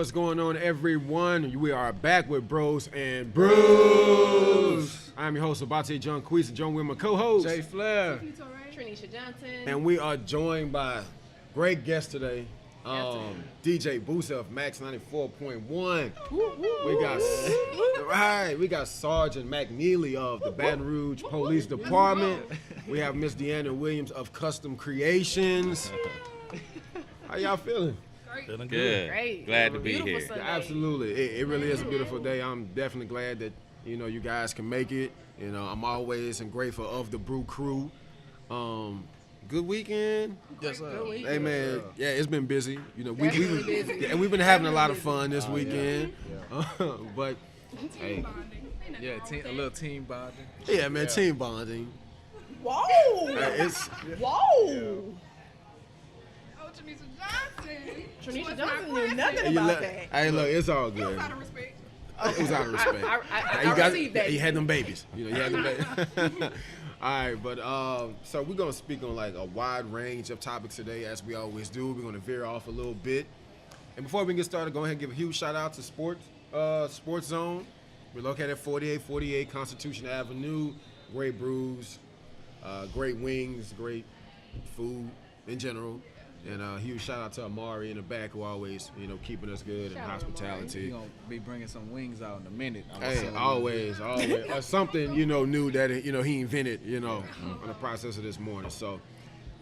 what's going on, everyone? We are back with Breauxs and Brews. I'm your host, Obatiye Jonqeice, and joined with my co-host, Jayflair, Tiffany Torree, Tranesha Johnson. And we are joined by great guest today, DJ Bootsie of Max 94.1. We got Sergeant McKneely of the Baton Rouge Police Department. We have Miss Deanna Williams of Custom Creations. How y'all feeling? Feeling good. Great. Glad to be Beautiful here. Sunday. Absolutely. It really is a beautiful day. I'm definitely glad that, you guys can make it. I'm always grateful of the Brew crew. Good weekend. yes sir. Good weekend. Hey man, yeah, it's been busy. Definitely busy. Yeah, we've been having a lot of fun this weekend. But hey, Yeah, a little team bonding. yeah, man, team bonding. Whoa! It's Whoa! Oh, Tranesha Johnson. Tranesha Johnson knew nothing about that. Hey, look, it's all good. Out of respect. It was out of respect. I received that. You had them babies. You had them babies. All right, but so we're gonna speak on like a wide range of topics today, as we always do. We're gonna veer off a little bit. And before we get started, go ahead and give a huge shout out to Sports Zone. We're located at 4848 Constitution Avenue. Great brews, great wings, great food in general. And a huge shout out to Amari in the back, who always, keeping us good and Shout out hospitality. We're gonna be bringing some wings out in a minute. Hey, always. Or something, new that, he invented, in the process of this morning. So,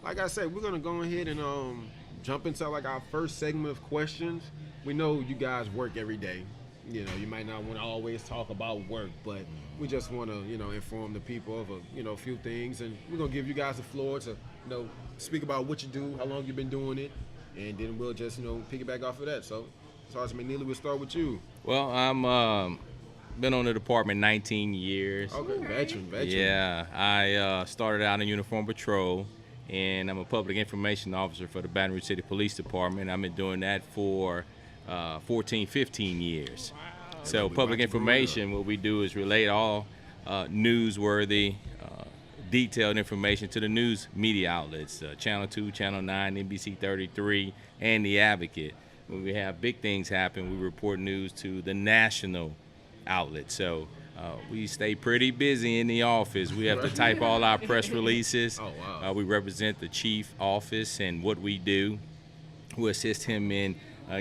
like I said, we're going to go ahead and jump into, like, our first segment of questions. We know you guys work every day. You might not want to always talk about work, but we just want to, inform the people of, a few things. And we're going to give you guys the floor to, speak about what you do, how long you've been doing it, and then we'll just, piggyback off of that. So, Sergeant McKneely, we'll start with you. Well, I'm been on the department 19 years. Okay, veteran. Yeah, I started out in uniform patrol, and I'm a public information officer for the Baton Rouge City Police Department. I've been doing that for 14, 15 years. Wow. So public information, what we do is relate all newsworthy, detailed information to the news media outlets, Channel 2, Channel 9, NBC 33, and The Advocate. When we have big things happen, we report news to the national outlets. So we stay pretty busy in the office. We have to type all our press releases. Oh, wow. We represent the chief office and what we do. We assist him in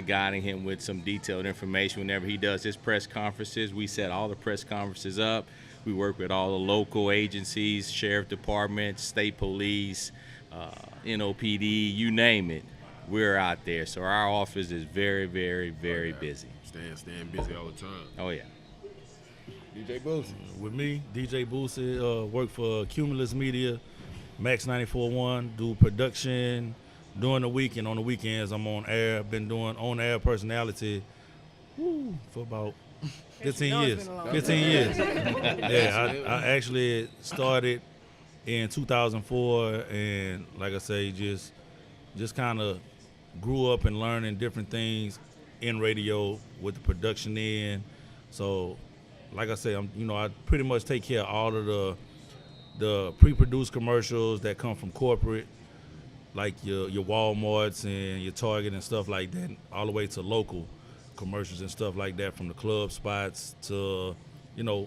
guiding him with some detailed information. Whenever he does his press conferences, we set all the press conferences up. We work with all the local agencies, sheriff departments, state police, NOPD, you name it. We're out there. So our office is very, very, very busy. Staying busy all the time. Oh, yeah. DJ Bootsie. With me, DJ Bootsie, work for Cumulus Media, Max 94.1, do production during the week, and on the weekends I'm on air. Been doing on-air personality for about 15 years. 15 years. Yeah, I actually started in 2004, and like I say, just kind of grew up and learning different things in radio with the production in. So, like I say, I pretty much take care of all of the pre-produced commercials that come from corporate, like your Walmarts and your Target and stuff like that, all the way to local commercials and stuff like that, from the club spots to, the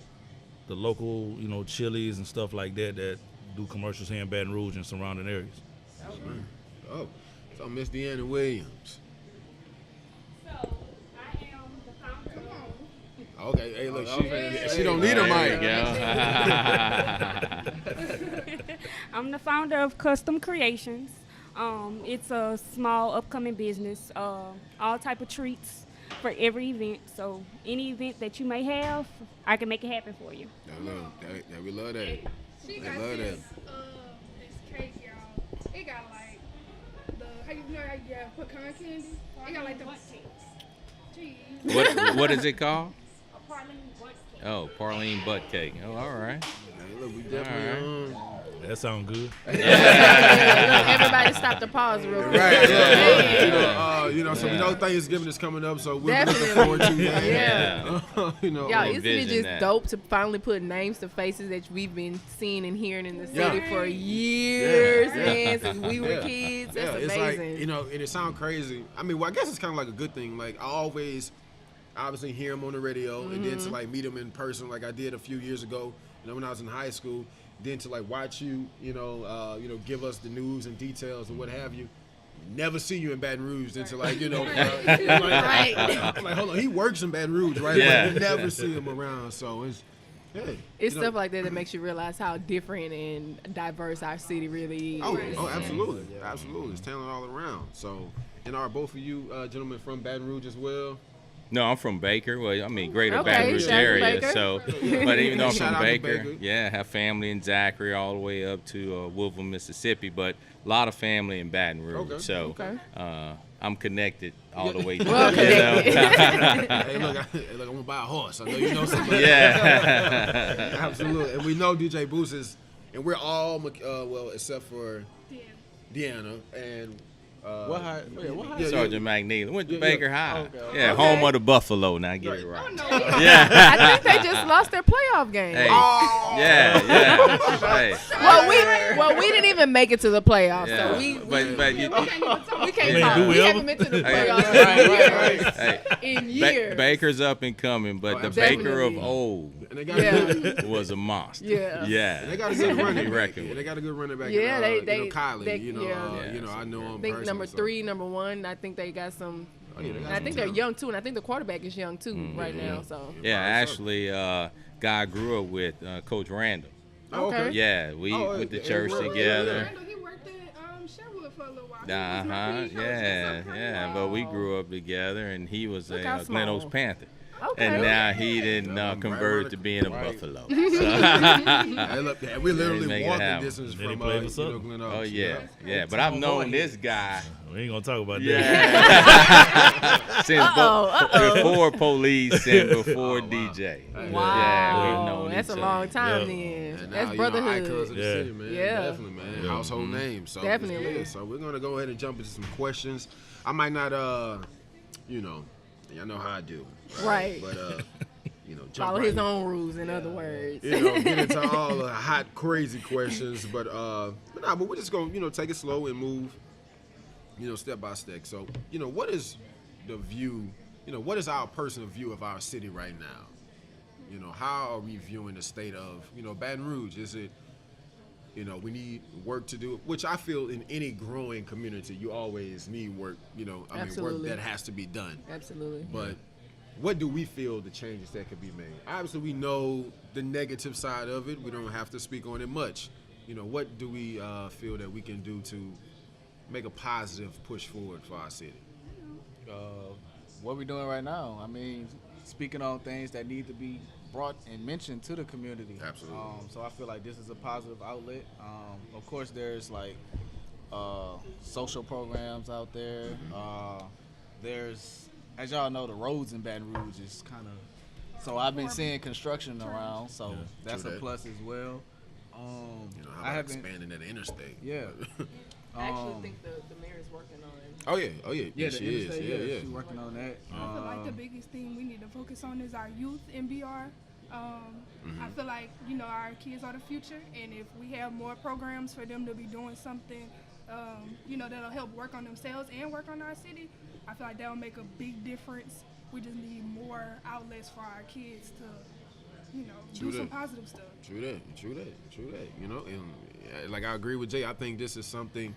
local, Chili's and stuff like that do commercials here in Baton Rouge and surrounding areas. Oh, so Miss Deanna Williams. So, I am the founder of... Okay, hey, look, she don't need a mic. I'm the founder of Custom Creations. It's a small upcoming business, all type of treats for every event. So any event that you may have, I can make it happen for you. We love that. She I got love this cake, y'all. It got like how you put pecan candy? It got like the cheese. What is it called? A Parlene butt cake. Oh, Parlene butt cake. Oh, all right. Hey, look, we definitely That sounds good. Everybody stop the pause real quick. Right. Yeah. So we know Thanksgiving is coming up, so we're Definitely. looking forward to that. Yeah. Y'all, isn't it Envision just that. dope to finally put names to faces that we've been seeing and hearing in the city Yeah. for years, Yeah. man, since we were Yeah. kids. Yeah, That's it's amazing. like, and it sounds crazy. I mean, well, I guess it's kind of like a good thing. Like, I always obviously hear him on the radio, and then to like meet him in person, like I did a few years ago, when I was in high school. Then to like watch you, give us the news and details and what have you. Never see you in Baton Rouge. Then to like, Right. like, hold on, he works in Baton Rouge, right? Yeah. But you never see him around. So It's stuff like that that makes you realize how different and diverse our city really is. Oh, absolutely, absolutely. It's talent all around. So, and are both of you gentlemen from Baton Rouge as well? No, I'm from Baker. Well, I mean, greater Okay, Baton Rouge shout out to area. Baker. So, but even though I'm Shout from out to Baker, Baker. yeah, I have family in Zachary all the way up to Wolverine, Mississippi, but a lot of family in Baton Rouge. Okay. So, Okay. I'm connected all the way through. Well connected. Hey, look, I'm gonna buy a horse. I know you know somebody. Yeah. Absolutely. And we know DJ Bootsie, and we're all well, except for Deanna and What high? What high? Yeah, Sergeant McKneely went to Yeah, Baker yeah. High. Okay. Yeah, Okay. home of the Buffalo. Now get it Oh, right. no. Yeah. I think they just lost their playoff game. Hey. Oh. Yeah. Hey. Well, we didn't even make it to the playoffs, Yeah. so we But you. we can't I mean, talk. do we We ever? haven't been to the Hey. playoffs Hey. in years. Baker's up and coming, but the absolutely. Baker of old and they got Yeah. was a monster. Yeah. Yeah. they got a good running Be back. reckoned Yeah, with. they got a good running back. Yeah, in, they Kylie. yeah. I know him. I think personally, number so. 3, number 1. I think they got some. Oh, yeah, they got And I some think they're talent. young too, and I think the quarterback is young too right now. So Yeah, Probably so. actually, guy I grew up with, Coach Randall. Oh, okay. Yeah, we Oh, went to yeah, church yeah, yeah, together. Randall, he worked at Sherwood for a little while. He was my Uh-huh, PE coach. yeah, That's so yeah. crazy. But we grew up together, and he was Look how a Glen Oaks small. Panther. okay. And now he didn't Right convert around to being a right. Buffalo. So, Hey, look, we're Make literally it walking happen. distance Did he from play for something? Glen Oaks. oh, yeah. But I've known this guy We ain't gonna talk about that. yeah. since Uh-oh. before police and before Oh, wow. DJ. Wow, Yeah, we've known that's each a long other. time Yeah. then. And now, That's brotherhood. icons of the Yeah. city, man. Yeah. Definitely, man. Yeah. Household names. So Definitely. it's good. So we're gonna go ahead and jump into some questions. I might not, y'all know how I do. Right. But jump Follow right his in. own rules, in other words. Get into all the hot, crazy questions. But we're just gonna, take it slow and move, step by step. So, what is the view? What is our personal view of our city right now? How are we viewing the state of, Baton Rouge? Is it, we need work to do, which I feel in any growing community, you always need work, work Absolutely. that has to be done. Absolutely. But what do we feel the changes that could be made? Obviously, we know the negative side of it. We don't have to speak on it much. What do we feel that we can do to make a positive push forward for our city? What we're doing right now. I mean, speaking on things that need to be brought and mentioned to the community. Absolutely. So I feel like this is a positive outlet. Of course, there's like social programs out there. There's, as y'all know, the roads in Baton Rouge is kind of. So I've been seeing construction around, so that's True a that. plus as well. How I about haven't. expanding that interstate? Yeah. I actually think the mayor is working on it. Oh yeah. Yeah, she the is. interstate, Yeah. She's working on that. I feel like the biggest thing we need to focus on is our youth in BR. I feel like, our kids are the future, and if we have more programs for them to be doing something, that'll help work on themselves and work on our city, I feel like that'll make a big difference. We just need more outlets for our kids to, True do some that. positive stuff. True that. And like I agree with Jay. I think this is something,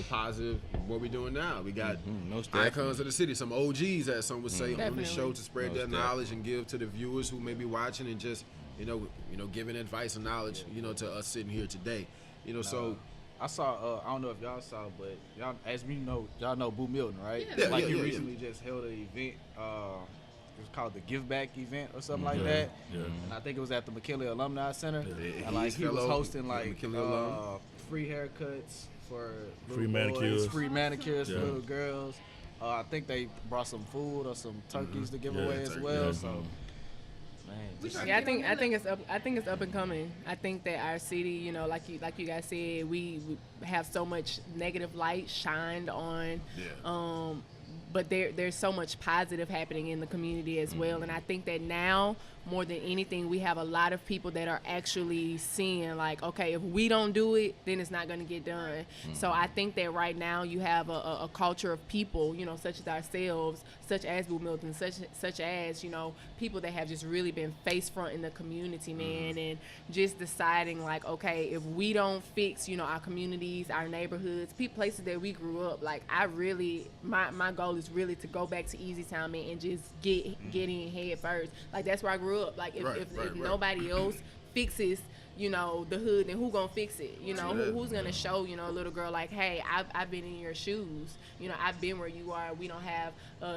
positive. What we're doing now, we got Most icons definitely. of the city, some OGs, as some would say, on the Definitely. show to spread Most their definitely. knowledge and give to the viewers who may be watching and just, giving advice and knowledge, to us sitting here today. So I saw. I don't know if y'all saw, but y'all, as we know, y'all know Boo Milton, right? Yeah, like yeah, he yeah, recently just held an event. It was called the Give Back event or something like Yeah, that. yeah. And I think it was at the McKneely Alumni Center. Yeah, And like he's he was fellow hosting like McKneely alum. free haircuts for Free little boys, manicures. free manicures Yeah. for little girls. I think they brought some food or some turkeys to give Yeah, away as turkey, well. yeah. So Yeah, I think it's up. I think it's up and coming. I think that our city, you know, like you guys said, we have so much negative light shined on. Yeah. But there's so much positive happening in the community as well, and I think that now more than anything, we have a lot of people that are actually seeing like, okay, if we don't do it, then it's not going to get done. So I think that right now you have a culture of people, you know, such as ourselves, such as Blue Milton, such as, you know, people that have just really been face front in the community, man, and just deciding like, okay, if we don't fix, you know, our communities, our neighborhoods, places that we grew up, like I really, my goal is really to go back to Easy Town, man, and just get in head first. Like that's where I grew up. Like if nobody else fixes, you know, the hood, then who gonna fix it? You know, who's gonna show, you know, a little girl like, hey, I've been in your shoes. You know, I've been where you are. We don't have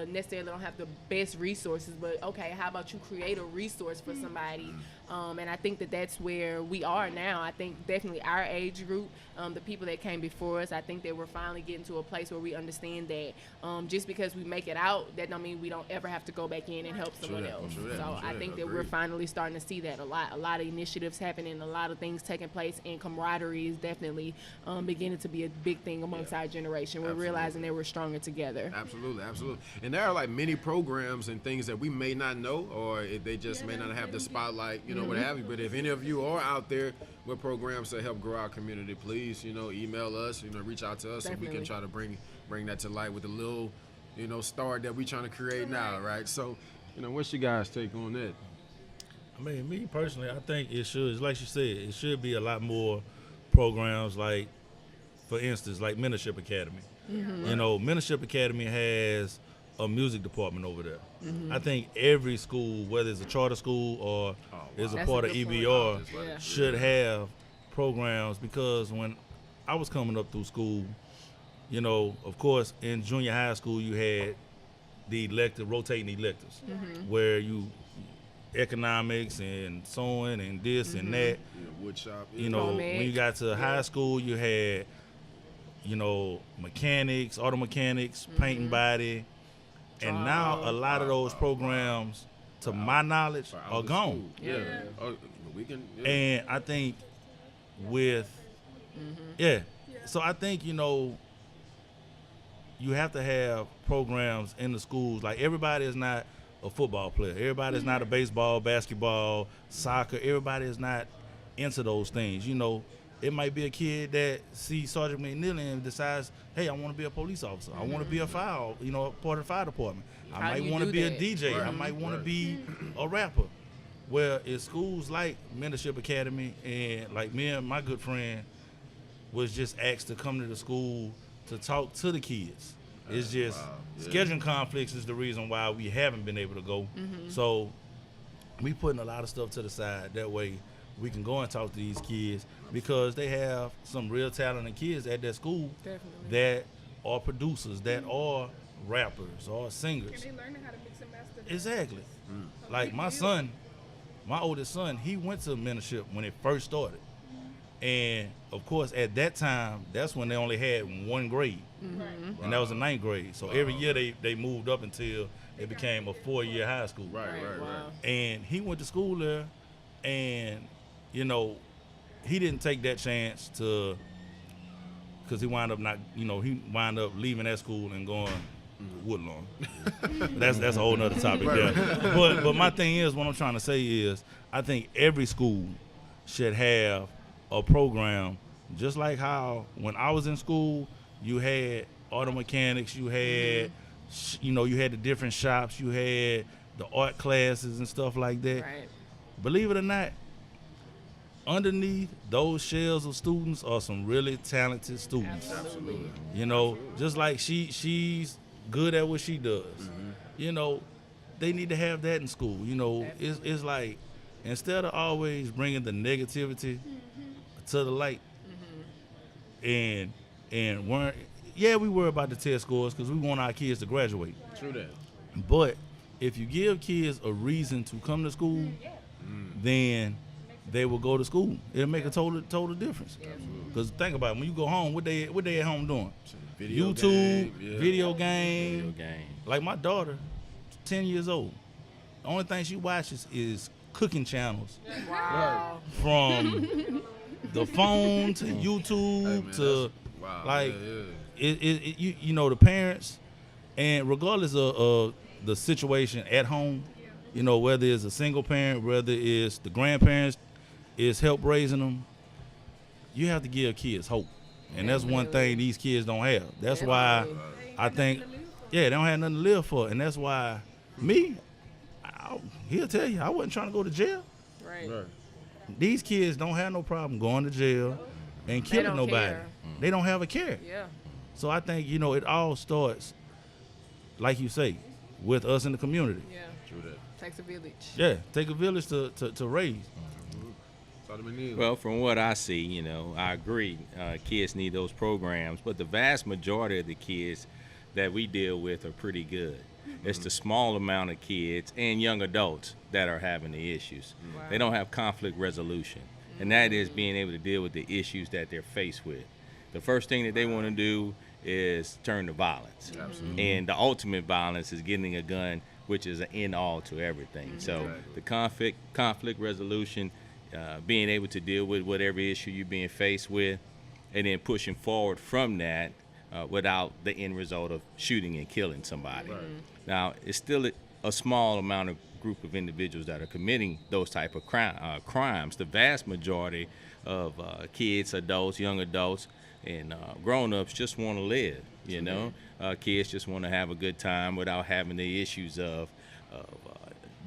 necessarily don't have the best resources, but okay, how about you create a resource for somebody? And I think that that's where we are now. I think definitely our age group, the people that came before us, I think that we're finally getting to a place where we understand that just because we make it out, that don't mean we don't ever have to go back in and help someone else. So I think that we're finally starting to see that a lot of initiatives happening, a lot of things taking place, and camaraderie is definitely beginning to be a big thing amongst our generation. We're realizing that we're stronger together. Absolutely. And there are like many programs and things that we may not know, or they just may not have the spotlight, you know, what have you. But if any of you are out there with programs to help grow our community, please, you know, email us, you know, reach out to us, and we can try to bring that to light with a little, you know, start that we're trying to create now, right? So, you know, what's your guys' take on that? I mean, me personally, I think it should, like you said, it should be a lot more programs like, for instance, like Mentorship Academy. You know, Mentorship Academy has a music department over there. I think every school, whether it's a charter school or is a part of EBR, should have programs, because when I was coming up through school, you know, of course, in junior high school, you had the rotating electives, where you economics and sewing and this and that. Wood shop. You know, when you got to high school, you had, you know, mechanics, auto mechanics, paint and body. And now a lot of those programs, to my knowledge, are gone. We can. And I think with, so I think, you know, you have to have programs in the schools. Like, everybody is not a football player. Everybody is not a baseball, basketball, soccer. Everybody is not into those things. You know, it might be a kid that sees Sergeant McKneely and decides, hey, I want to be a police officer. I want to be a part of the fire department. I might want to be a DJ. I might want to be a rapper. Well, it's schools like Mentorship Academy, and like me and my good friend was just asked to come to the school to talk to the kids. It's just scheduling conflicts is the reason why we haven't been able to go. So we putting a lot of stuff to the side. That way we can go and talk to these kids, because they have some real talented kids at that school that are producers, that are rappers or singers. And they learning how to mix and master. Exactly. Like my son, my oldest son, he went to mentorship when it first started. And of course, at that time, that's when they only had one grade. And that was the 9th grade. So every year they moved up until it became a 4-year high school. Right. And he went to school there, and, you know, he didn't take that chance to, because he wound up leaving that school and going Woodlawn. That's a whole nother topic there. But my thing is, what I'm trying to say is, I think every school should have a program, just like how when I was in school, you had auto mechanics, you had, you had the different shops, you had the art classes and stuff like that. Right. Believe it or not, underneath those shells of students are some really talented students. Absolutely. You know, just like she's good at what she does. You know, they need to have that in school. You know, it's like, instead of always bringing the negativity to the light, and we worry about the test scores because we want our kids to graduate. True that. But if you give kids a reason to come to school, then they will go to school. It'll make a total difference. Because think about it, when you go home, what they at home doing? Video game. Like my daughter, 10 years old. The only thing she watches is cooking channels. Wow. From the phone to YouTube to like you know, the parents, and regardless of the situation at home, you know, whether it's a single parent, whether it's the grandparents is help raising them, you have to give kids hope. And that's one thing these kids don't have. That's why I think, they don't have nothing to live for. And that's why he'll tell you, I wasn't trying to go to jail. Right. These kids don't have no problem going to jail and killing nobody. Care. They don't have a care. Yeah. So I think, you know, it all starts, like you say, with us in the community. Yeah. True that. Takes a village. Yeah, take a village to raise. Well, from what I see, you know, I agree. Kids need those programs, but the vast majority of the kids that we deal with are pretty good. It's the small amount of kids and young adults that are having the issues. Wow. They don't have conflict resolution, and that is being able to deal with the issues that they're faced with. The first thing that they want to do is turn to violence. Absolutely. And the ultimate violence is getting a gun, which is an end all to everything. So the conflict resolution, being able to deal with whatever issue you're being faced with, and then pushing forward from that without the end result of shooting and killing somebody. Now, it's still a small amount of group of individuals that are committing those type of crimes. The vast majority of kids, adults, young adults, and grown-ups just want to live, you know. Kids just want to have a good time without having the issues of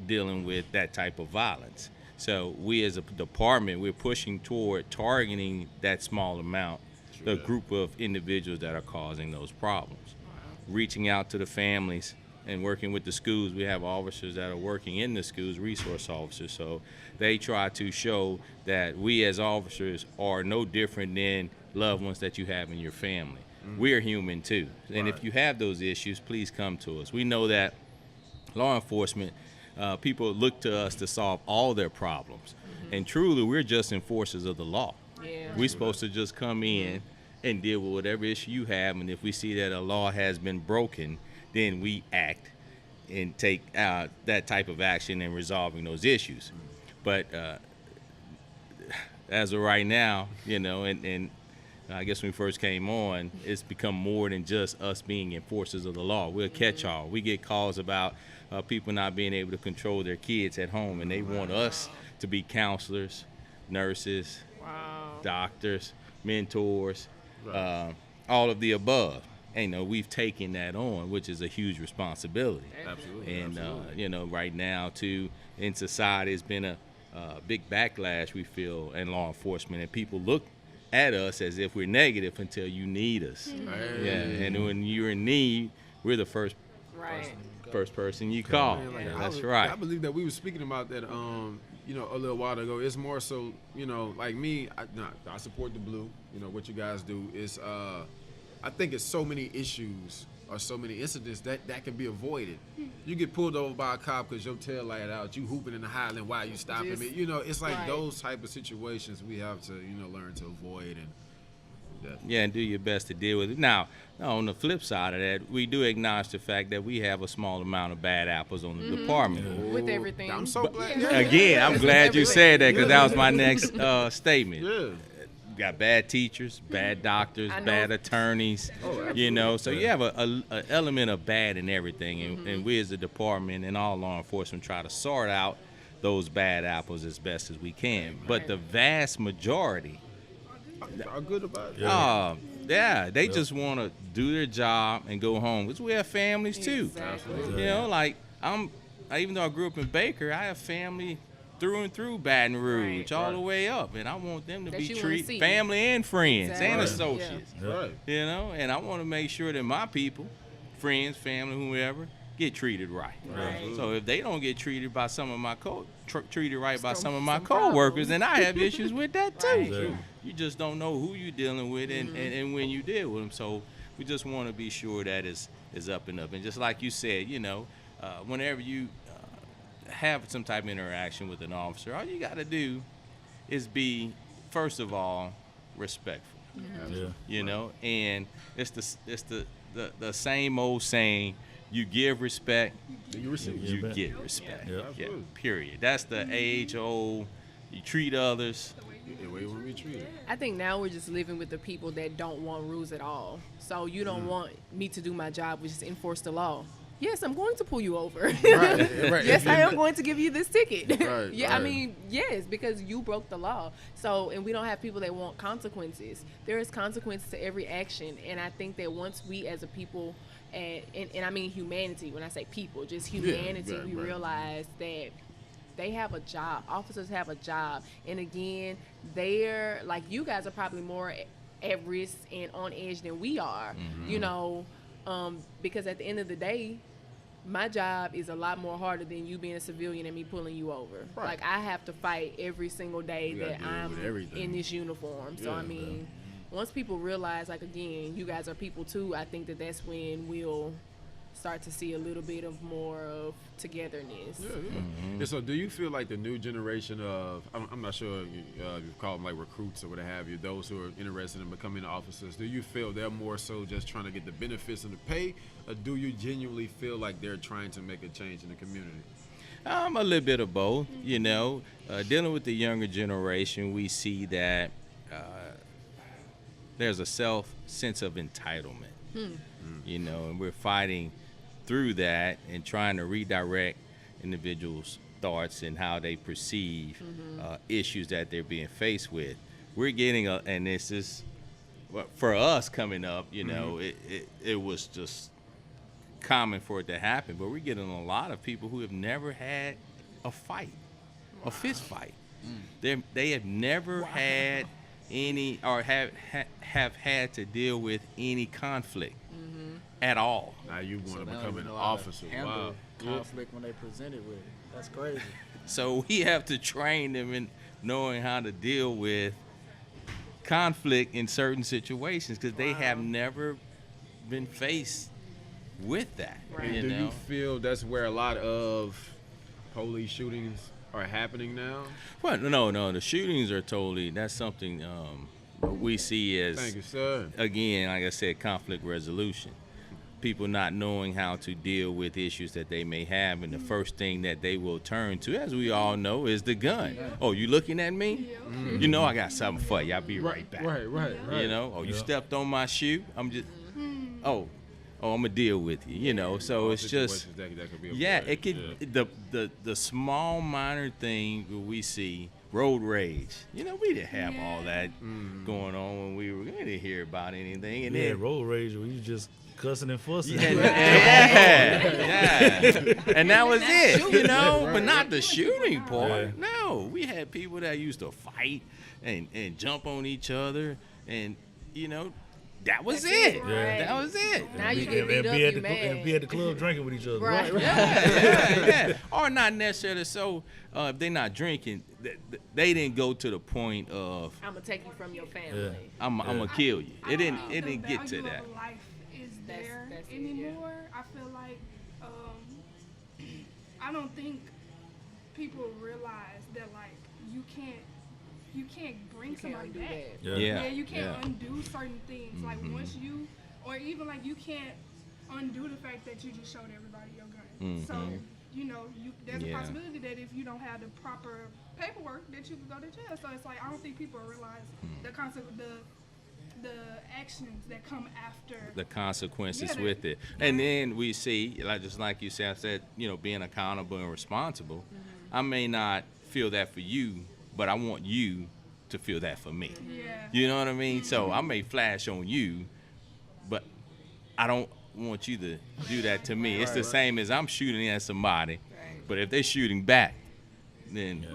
dealing with that type of violence. So we as a department, we're pushing toward targeting that small amount, the group of individuals that are causing those problems. Reaching out to the families and working with the schools. We have officers that are working in the schools, resource officers, so they try to show that we as officers are no different than loved ones that you have in your family. We're human too, and if you have those issues, please come to us. We know that law enforcement, people look to us to solve all their problems, and truly we're just enforcers of the law. We're supposed to just come in and deal with whatever issue you have, and if we see that a law has been broken, then we act and take that type of action in resolving those issues. But as of right now, you know, and I guess when we first came on, it's become more than just us being enforcers of the law. We're a catch-all. We get calls about people not being able to control their kids at home, and they want us to be counselors, nurses, doctors, mentors, all of the above. And, you know, we've taken that on, which is a huge responsibility. Absolutely. And, you know, right now, too, in society, it's been a big backlash, we feel, in law enforcement. And people look at us as if we're negative until you need us. Yeah, and when you're in need, we're the first person you call. That's right. I believe that we were speaking about that, you know, a little while ago. It's more so, you know, like me, I support the blue. You know, what you guys do is, I think it's so many issues or so many incidents that can be avoided. You get pulled over by a cop because your tail light out, you hooping in the Highland, why you stopping me? You know, it's like those type of situations we have to, you know, learn to avoid and do your best to deal with it. Now, on the flip side of that, we do acknowledge the fact that we have a small amount of bad apples on the department. With everything. I'm so glad. Again, I'm glad you said that, because that was my next statement. Got bad teachers, bad doctors, bad attorneys, you know. So you have an element of bad in everything, and we as a department and all law enforcement try to sort out those bad apples as best as we can. But the vast majority are good about it. They just want to do their job and go home. Because we have families too. You know, like even though I grew up in Baker, I have family through and through Baton Rouge, all the way up, and I want them to be treated, family and friends and associates. You know, and I want to make sure that my people, friends, family, whoever, get treated right. So if they don't get treated by some of my some of my co-workers, then I have issues with that too. You just don't know who you're dealing with and when you deal with them. So we just want to be sure that is up and up. And just like you said, you know, whenever you have some type of interaction with an officer, all you got to do is be, first of all, respectful. You know, and it's the the same old saying: you give respect, You receive. you get respect. Yeah. Yeah, period. That's the age-old. You treat others. The way you want to be treated. I think now we're just living with the people that don't want rules at all. So you don't want me to do my job, which is enforce the law. Yes, I'm going to pull you over. Right. Yes, I am going to give you this ticket. Right, Yeah, I right. mean, yes, because you broke the law. So, and we don't have people that want consequences. There is consequence to every action. And I think that once we as a people, and I mean humanity, when I say people, just humanity, right, we right. realize that they have a job. Officers have a job. And again, they're, like, you guys are probably more at risk and on edge than we are, you know, because at the end of the day, my job is a lot more harder than you being a civilian and me pulling you over. Right. Like, I have to fight every single day You gotta that deal I'm with everything. in this uniform. So, Yeah, I mean, once people realize, like, again, you guys are people too, I think that that's when we'll start to see a little bit of more of togetherness. Yeah. And so, do you feel like the new generation of, I'm not sure you call them like recruits or what have you, those who are interested in becoming officers, do you feel they're more so just trying to get the benefits and the pay, or do you genuinely feel like they're trying to make a change in the community? A little bit of both, you know. Dealing with the younger generation, we see that there's a sense of entitlement, you know, and we're fighting through that and trying to redirect individuals' thoughts and how they perceive issues that they're being faced with. We're getting and this is, well, for us coming up, you know, it was just common for it to happen, but we're getting a lot of people who have never had a fight, a fist fight. They have never had any, or have had to deal with any conflict at all. Now you want So to they don't become even an know how to officer. handle Wow. conflict when they present it with it. That's crazy. So we have to train them in knowing how to deal with conflict in certain situations because they have never been faced with that. Right. You Do know? you feel that's where a lot of police shootings are happening now? Well, no. The shootings are that's something we see as, Thank you, sir. again, like I said, conflict resolution. People not knowing how to deal with issues that they may have, and the first thing that they will turn to, as we all know, is the gun. Oh, you looking at me? You know I got something for you. I'll be right back. Right. You know, you stepped on my shoe. I'm just, I'm gonna deal with you. You know, so it's just, Situations that could be it avoided. could the small minor thing that we see. Road rage. You know, we didn't have all that going on when we didn't hear about anything. And Yeah, then, road rage where you just cussing and fussing. yeah. And that was it, you know, but not the shooting part. Yeah. No, we had people that used to fight and jump on each other, and, you know, that was it. Right. That was it. Now you get And beat up, be at you the mad. and be at the club drinking with each other. Right. Yeah. Or not necessarily so. If they're not drinking, they didn't go to the point of I'm gonna take you from your family. I'm gonna kill you. It didn't The get to value that. of life is That's- there that's it, anymore. I feel like I don't think people realize that, like, you can't bring You can't somebody undo back. that. Yeah. You can't Yeah. undo certain things. Like, once you, or even like you can't undo the fact that you just showed everybody your gun. So, you know, there's a Yeah. possibility that if you don't have the proper paperwork, that you could go to jail. So it's like, I don't think people realize the concept of the actions that come after. The consequences Yeah, with it. And then we see, like you said, you know, being accountable and responsible. I may not feel that for you, but I want you to feel that for me. Yeah. You know what I mean? So I may flash on you, but I don't want you to do that to me. It's the same as I'm shooting at somebody, but if they're shooting back, then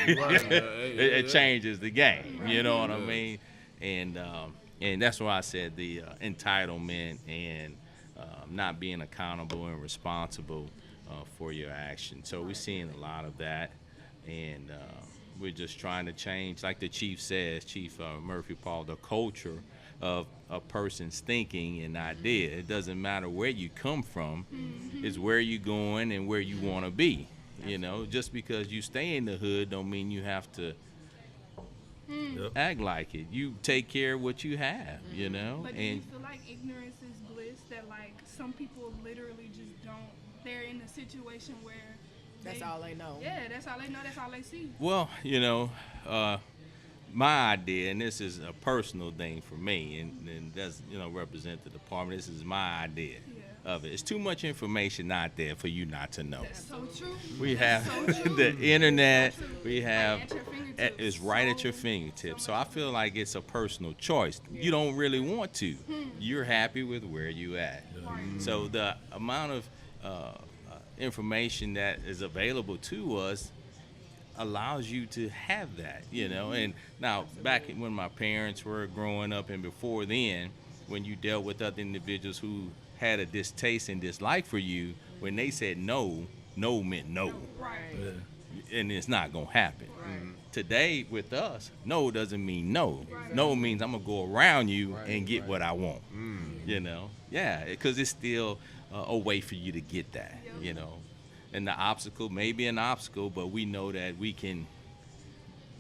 it changes the game. You know what I mean? And that's why I said the entitlement and not being accountable and responsible for your actions. So we're seeing a lot of that, and we're just trying to change, like the chief says, Chief Murphy Paul, the culture of a person's thinking and idea. It doesn't matter where you come from, it's where you're going and where you want to be. You know, just because you stay in the hood don't mean you have to act like it. You take care of what you have, you know. But do you and feel like ignorance is bliss? some people literally just don't. They're in a situation where That's all they know. Yeah, that's all they know. That's all they see. Well, my idea, and this is a personal thing for me, and doesn't represent the department. This is my idea of it. It's too much information out there for you not to know. That's so true. We have so the internet. We have at your fingertips. it's right at your fingertips. So I feel like it's a personal choice. You don't really want to. You're happy with where you at. So the amount of information that is available to us allows you to have that, and now back when my parents were growing up and before then, when you dealt with other individuals who had a distaste and dislike for you, when they said no meant no. Right. And it's not gonna happen. Today with us, no doesn't mean no. Right. No means I'm gonna go around you and get what I want. Because it's still a way for you to get that. And the obstacle may be an obstacle, but we know that we can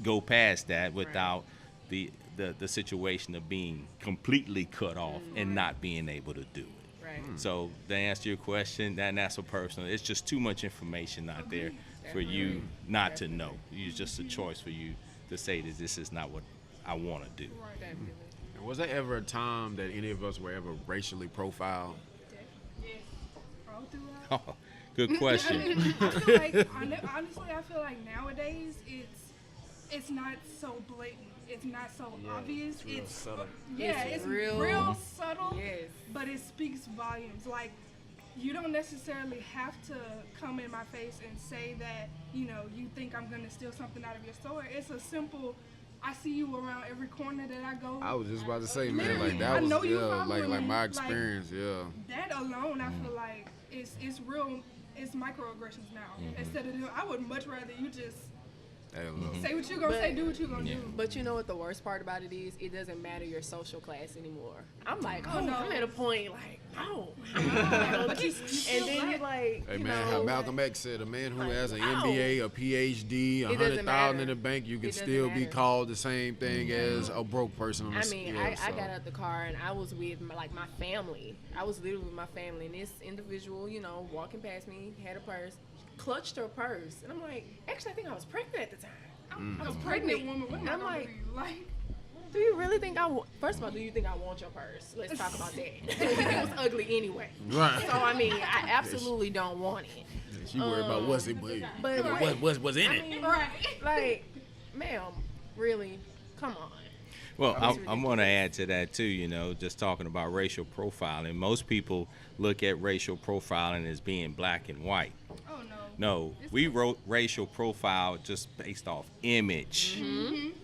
go past that without the situation of being completely cut off and not being able to do it. Right. So to answer your question, that's so personal. It's just too much information out there for you not to know. It's just a choice for you to say that this is not what I want to do. Definitely. And was there ever a time that any of us were ever racially profiled? Yes. All throughout. Oh, good question. I feel like, honestly, I feel like nowadays it's not so blatant. It's not so obvious. It's subtle. It's real subtle. Yes. But it speaks volumes. Like, you don't necessarily have to come in my face and say that, you think I'm gonna steal something out of your store. It's a simple, I see you around every corner that I go. I was just about to say, man, Literally, like that I was know you following like me. my Like, experience, That alone, I feel like it's real. It's microaggressions now. Instead of I would much rather you just Hey, look. say what you gonna say, do what you gonna do. But you know what the worst part about it is? It doesn't matter your social class anymore. I'm like, Oh, no. I'm at a point like, no. But you And then you're like, Hey you man, know, how Malcolm X said, a man who like, has an wow. MBA, a PhD, It doesn't 100,000 in matter. the bank, you can It doesn't still be matter. called the same thing as a broke person on the I mean, yeah, I so. got out the car and I was with my family. I was literally with my family, and this individual, walking past me, had a purse, clutched her purse, and I'm like, actually, I think I was pregnant at the time. I was pregnant. woman. What am And I I'm gonna like, do? Like, do you really think first of all, do you think I want your purse? Let's talk about that. It was ugly anyway. Right. So, I mean, I absolutely don't want it. She worried about what's it, But what's in I it. mean, like, ma'am, really? Come on. Well, That's I'm going to add to that too, just talking about racial profiling. Most people look at racial profiling as being black and white. oh no. No, we wrote racial profile just based off image.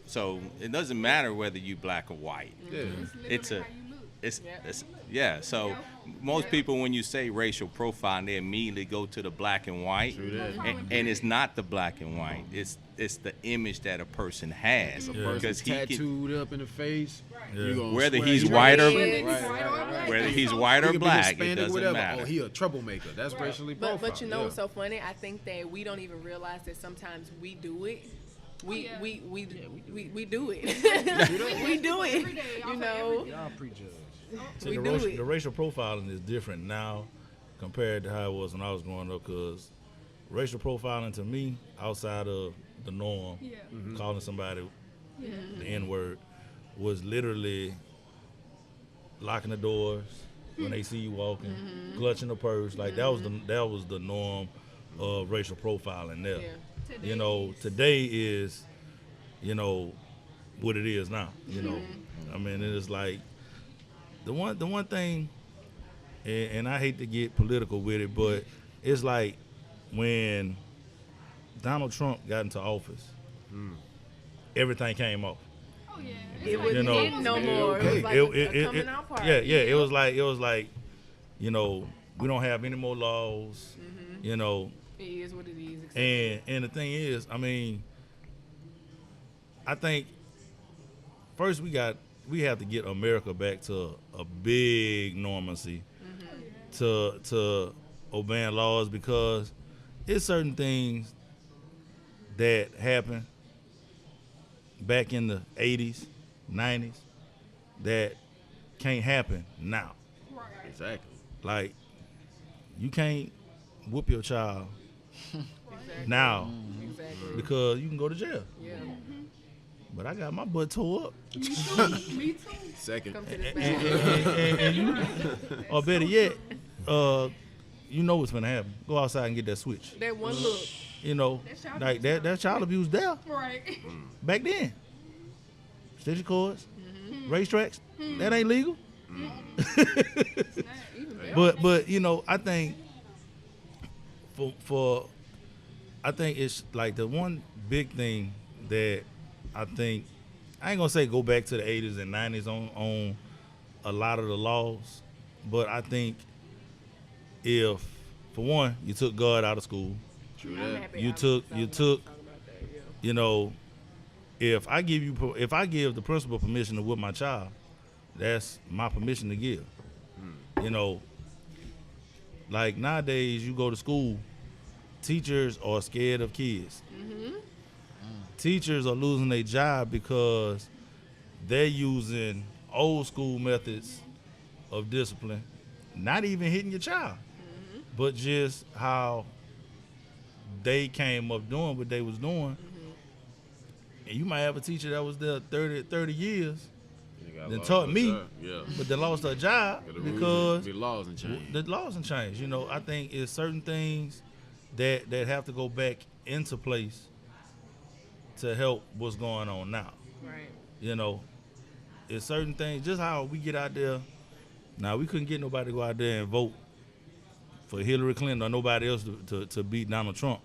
So it doesn't matter whether you black or white. Yeah. It's It's literally how you look. it's so most people, when you say racial profiling, they immediately go to the black and white, and it's not the black and white. It's the image that a person has, because he can, tattooed up in the face. Yeah. You gonna whether swear he's you white or Right. whether he's So- white He or could be black, it Hispanic, doesn't whatever. matter. Oh, he a troublemaker. That's racially profiled. But you know yeah. what's so funny? I think that we don't even realize that sometimes we do it. We yeah. do it. we do it. Every day, off You of know. everything. Y'all prejudge. See, We the, do racial, it. the racial profiling is different now compared to how it was when I was growing up, because racial profiling to me, outside of the norm, Yeah. calling somebody Yeah. the N-word, was literally locking the doors when they see you walking, clutching the purse. Like that was the norm of racial profiling there. Yeah. Today is, what it is now. I mean, it is like the one thing, and I hate to get political with it, but it's like when Donald Trump got into office, everything came off. Oh yeah. It was no more. It was like a coming out party. Yeah. It was like, we don't have any more laws. It is what it is. And the thing is, I mean, I think first we have to get America back to a big normalcy, to obeying laws, because it's certain things that happened back in the 80s, 90s that can't happen now. Exactly. Like, you can't whoop your child now because you can go to jail. Yeah. But I got my butt tore up. Me too. Me too. Second. Come to this And you, or better yet, you know what's gonna happen. Go outside and get that switch. That one look. You know, like that child abuse there Right. back then. Extension cords, racetracks, that ain't legal. But you know, I think for I think it's like the one big thing that I think, I ain't gonna say go back to the 80s and 90s on a lot of the laws, but I think if, for one, you took God out of school, you took you know, if I give the principal permission to whip my child, that's my permission to give. You know, like nowadays you go to school, teachers are scared of kids. Teachers are losing their job because they're using old school methods of discipline, not even hitting your child, but just how they came up doing what they was doing. And you might have a teacher that was there 30 years, that taught me, but they lost their job because the laws and change. The laws and change. You know, I think it's certain things that have to go back into place to help what's going on now. Right. You know, it's certain things, just how we get out there. Now, we couldn't get nobody to go out there and vote for Hillary Clinton or nobody else to beat Donald Trump.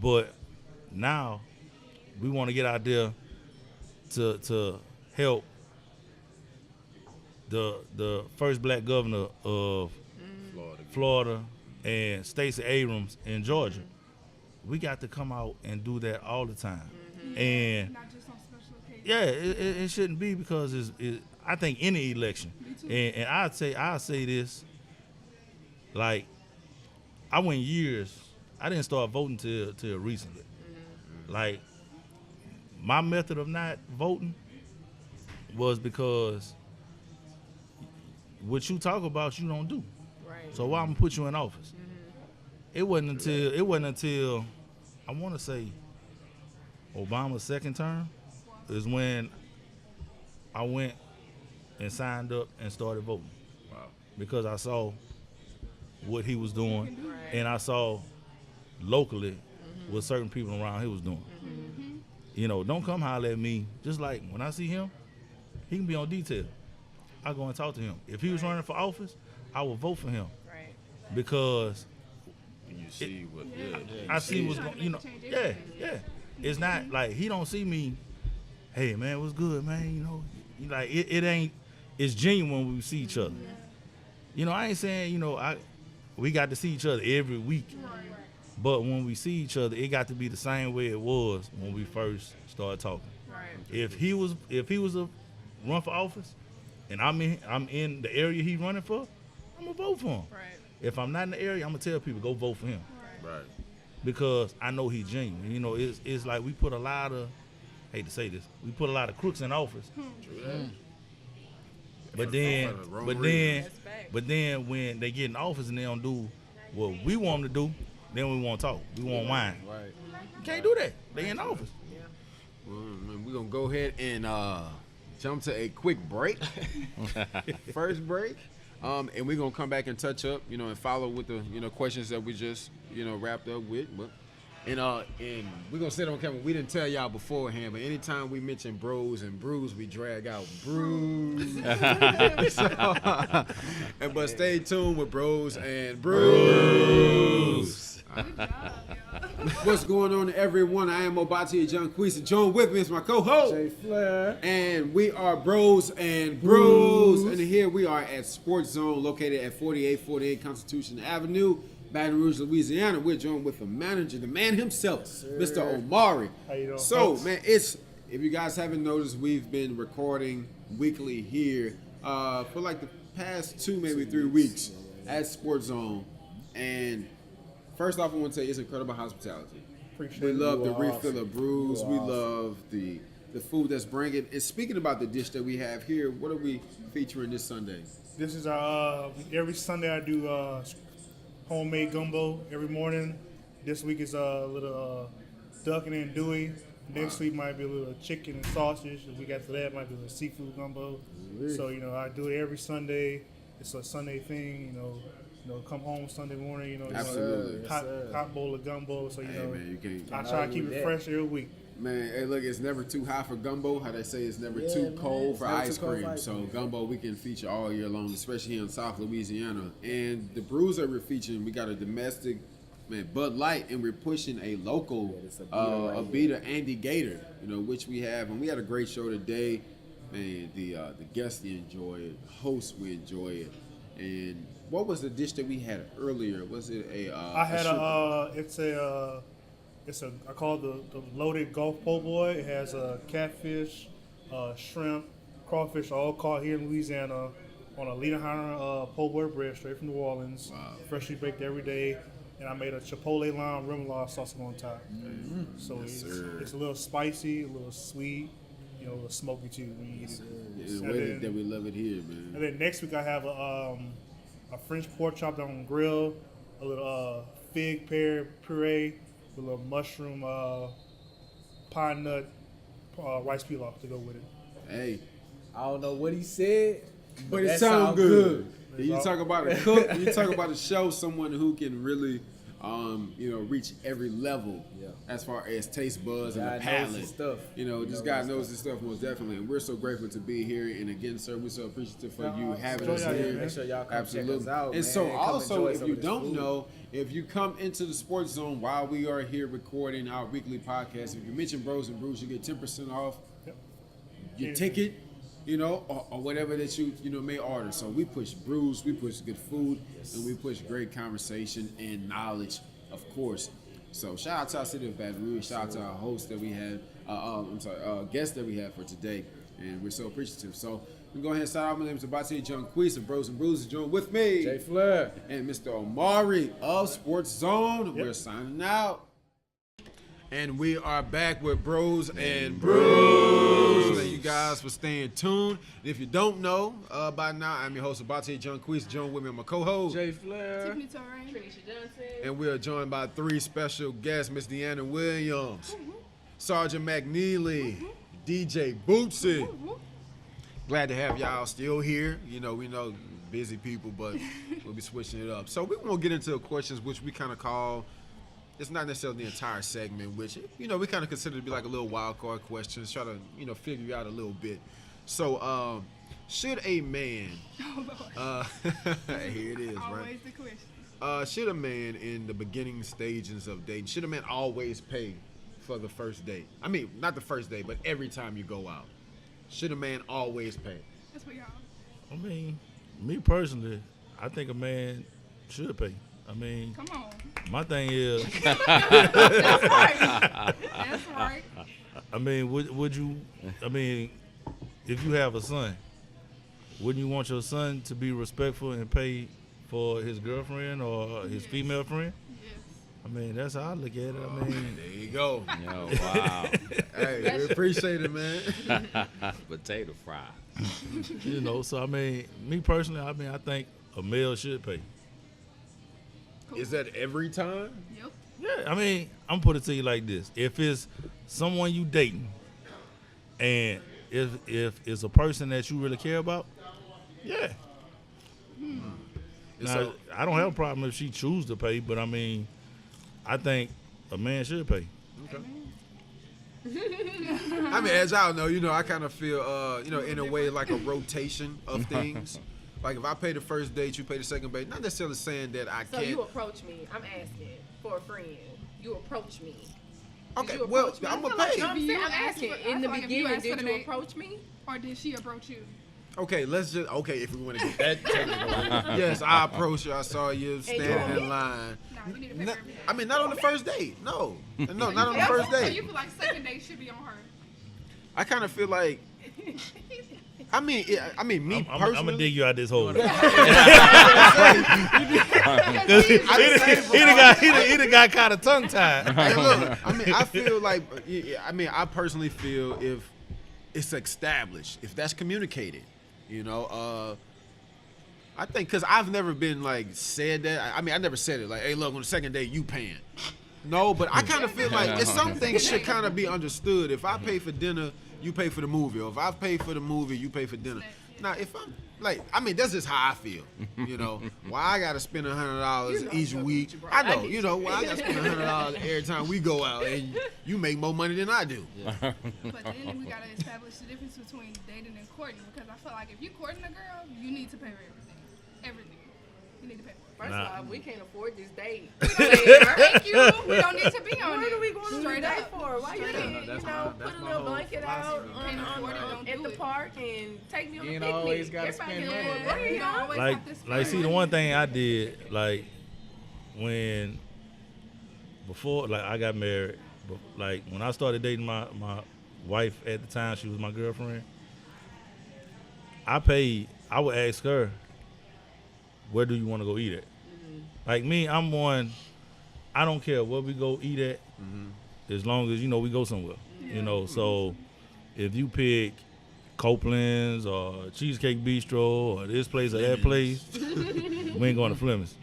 But now we want to get out there to help the first black governor of Florida and Stacey Abrams in Georgia. We got to come out and do that all the time. And Not just on special occasions. yeah, it shouldn't be, because I think any election, and I'll say this, like, I went years, I didn't start voting till recently. Like, my method of not voting was because what you talk about, you don't do. Right. So why I'm gonna put you in office? It wasn't until I want to say Obama's second term is when I went and signed up and started voting. Wow. Because I saw what he was doing, and I saw locally what certain people around here was doing. You know, don't come holler at me. Just like when I see him, he can be on detail. I go and talk to him. If he was running for office, I would vote for him. Right. Because You see what? I see what's going. You know, yeah. It's not like he don't see me. Hey man, what's good, man? You know, like it ain't. It's genuine when we see each other. You know, I ain't saying we got to see each other every week, but when we see each other, it got to be the same way it was when we first started talking. Right. If he was a run for office, and I'm in the area he's running for, I'm gonna vote for him. Right. If I'm not in the area, I'm gonna tell people go vote for him. Right. Because I know he's genuine. You know, it's like we put a lot of, hate to say this, we put a lot of crooks in office. But then when they get in office and they don't do what we want them to do, then we want to talk. We want whine. Right. You can't do that. They in office. Well, we're going to go ahead and jump to a quick break. First break. And we're going to come back and touch up, and follow with the, questions that we just, wrapped up with. But, and we're going to sit on camera. We didn't tell y'all beforehand, but anytime we mention Breauxs and Brews, we drag out Brews. But stay tuned with Breauxs and Brews. What's going on, everyone? I am Obatiye Jonqeice. Join with me is my co-host, Jayflair. and we are Breauxs and Brews. And here we are at Sports Zone, located at 4848 Constitution Avenue, Baton Rouge, Louisiana. We're joined with the manager, the man himself, Mr. Omari. How you doing, So, folks? man, if you guys haven't noticed, we've been recording weekly here for like the past 2, maybe 3 weeks at Sports Zone. And first off, I want to tell you, it's incredible hospitality. Appreciate We love you the all. refill of brews. You We all. love the the food that's bringing. And speaking about the dish that we have here, what are we featuring this Sunday? This is our every Sunday I do homemade gumbo every morning. This week is a little duck and andouille. Next week might be a little chicken and sausage. The week after that might be a little seafood gumbo. So I do it every Sunday. It's a Sunday thing. Come home Sunday morning. Absolutely. Hot bowl of gumbo. So man, you can't. I try to keep it fresh every week. Man, hey, look, it's never too hot for gumbo. How they say it's never too cold for ice cream. So gumbo we can feature all year long, especially here in South Louisiana. And the brews that we're featuring, we got a domestic, Bud Light, and we're pushing a local Obatiye Andy Gator, which we have. And we had a great show today. Man, the guests enjoy it, the hosts we enjoy it. And what was the dish that we had earlier? Was it I call it the loaded Gulf po' boy. It has catfish, shrimp, crawfish, all caught here in Louisiana on a Liederheimer po' boy bread straight from New Orleans, freshly baked every day. And I made a chipotle lime remoulade sauce on top. Mm-hmm. So it's a little spicy, a little sweet, a little smoky too when you eat it. The way that we love it here, man. And then next week I have a French pork chopped on the grill, a little fig pear puree, with a little mushroom, pine nut, rice pilaf to go with it. Hey, I don't know what he said, but it sounds good. You talk about a cook. You talk about a show, someone who can really, reach every level as far as taste buds and the palate. Stuff. This guy knows his stuff most definitely, and we're so grateful to be here. And again, sir, we're so appreciative for you having us here. Make sure y'all come check us out. And so, also, if you don't know, if you come into the Sports Zone while we are here recording our weekly podcast, if you mention Breauxs and Brews, you get 10% off your ticket. Or whatever that you may order. So we push brews, we push good food, and we push great conversation and knowledge, of course. So shout out to our city of Baton Rouge. Shout out to our host that we had, guest that we had for today, and we're so appreciative. So we go ahead and start out. My name is Obatiye Jonqeice of Breauxs and Brews. Join with me, Jayflair, and Mr. Omari of Sports Zone. We're signing out. And we are back with Breauxs and Brews. Thank you guys for staying tuned. And if you don't know by now, I'm your host, Obatiye Jonqeice. Joined with me, my co-host, Jayflair, Tiffany Torree, Tranesha Johnson. and we are joined by three special guests, Miss Deanna Williams, Sergeant McKneely, DJ Bootsie. Glad to have y'all still here. We know busy people, but we'll be switching it up. So we won't get into questions, which we kind of call. It's not necessarily the entire segment, which, we kind of consider to be like a little wild card questions, try to, figure you out a little bit. So, should a man, here it is, Always right? the question. Should a man in the beginning stages of dating, should a man always pay for the first date? I mean, not the first date, but every time you go out. Should a man always pay? That's what y'all. I mean, me personally, I think a man should pay. I mean, Come on. my thing is, That's right. That's right. I mean, would you, if you have a son, wouldn't you want your son to be respectful and pay for his girlfriend or his female friend? Yes. I mean, that's how I look at it. I mean, There you go. Yo, wow. Hey, we appreciate it, man. Potato fry. so I mean, me personally, I think a male should pay. Is that every time? Yep. Yeah, I mean, I'm put it to you like this: if it's someone you dating, and if it's a person that you really care about, yeah. Now, I don't have a problem if she chooses to pay, but I mean, I think a man should pay. Okay. I mean, as y'all know, I kind of feel, in a way like a rotation of things. Like if I pay the first date, you pay the second date. Not necessarily saying that I So can't. you approach me. I'm asking for a friend. You approach me. Okay, you well, approach me? I'm gonna No, pay. I'm saying, I'm asking. In the if you beginning, asked for did the you date- approach me? Or did she approach you? Okay, if we want to get that technical. Yes, I approached you. I saw you standing in line. Nah, you need to pay for everything. I mean, not on the first date. No, not on the first So you date. feel like second date should be on her. I kind of feel like. Me personally. I'm gonna dig you out this hole. He done got kind of tongue tied. Hey, look, I feel like, I personally feel if it's established, if that's communicated, I think because I've never been like said that. I never said it like, hey, look, on the second date you paying. No, but I kind of feel like some things should kind of be understood. If I pay for dinner, you pay for the movie, or if I pay for the movie, you pay for dinner. Now, if I'm like, that's just how I feel. Why I gotta spend $100 each week? I know, why I gotta spend $100 every time we go out, and you make more money than I do. But then we gotta establish the difference between dating and courting, because I feel like if you courting a girl, you need to pay for everything. You need to pay for it. First of all, we can't afford this date. Thank you. We don't need to be on What it. are we going to Straight date up. for? Why you can't, put a little blanket out at the park and take me on a picnic? Always gotta spend money. See, the one thing I did, like, before I got married, but like when I started dating my wife at the time, she was my girlfriend, I would ask her, where do you want to go eat at? Like me, I'm one, I don't care where we go eat at, as long as, we go somewhere. So if you pick Copeland's or Cheesecake Bistro or this place or that place, we ain't going to Fleming's.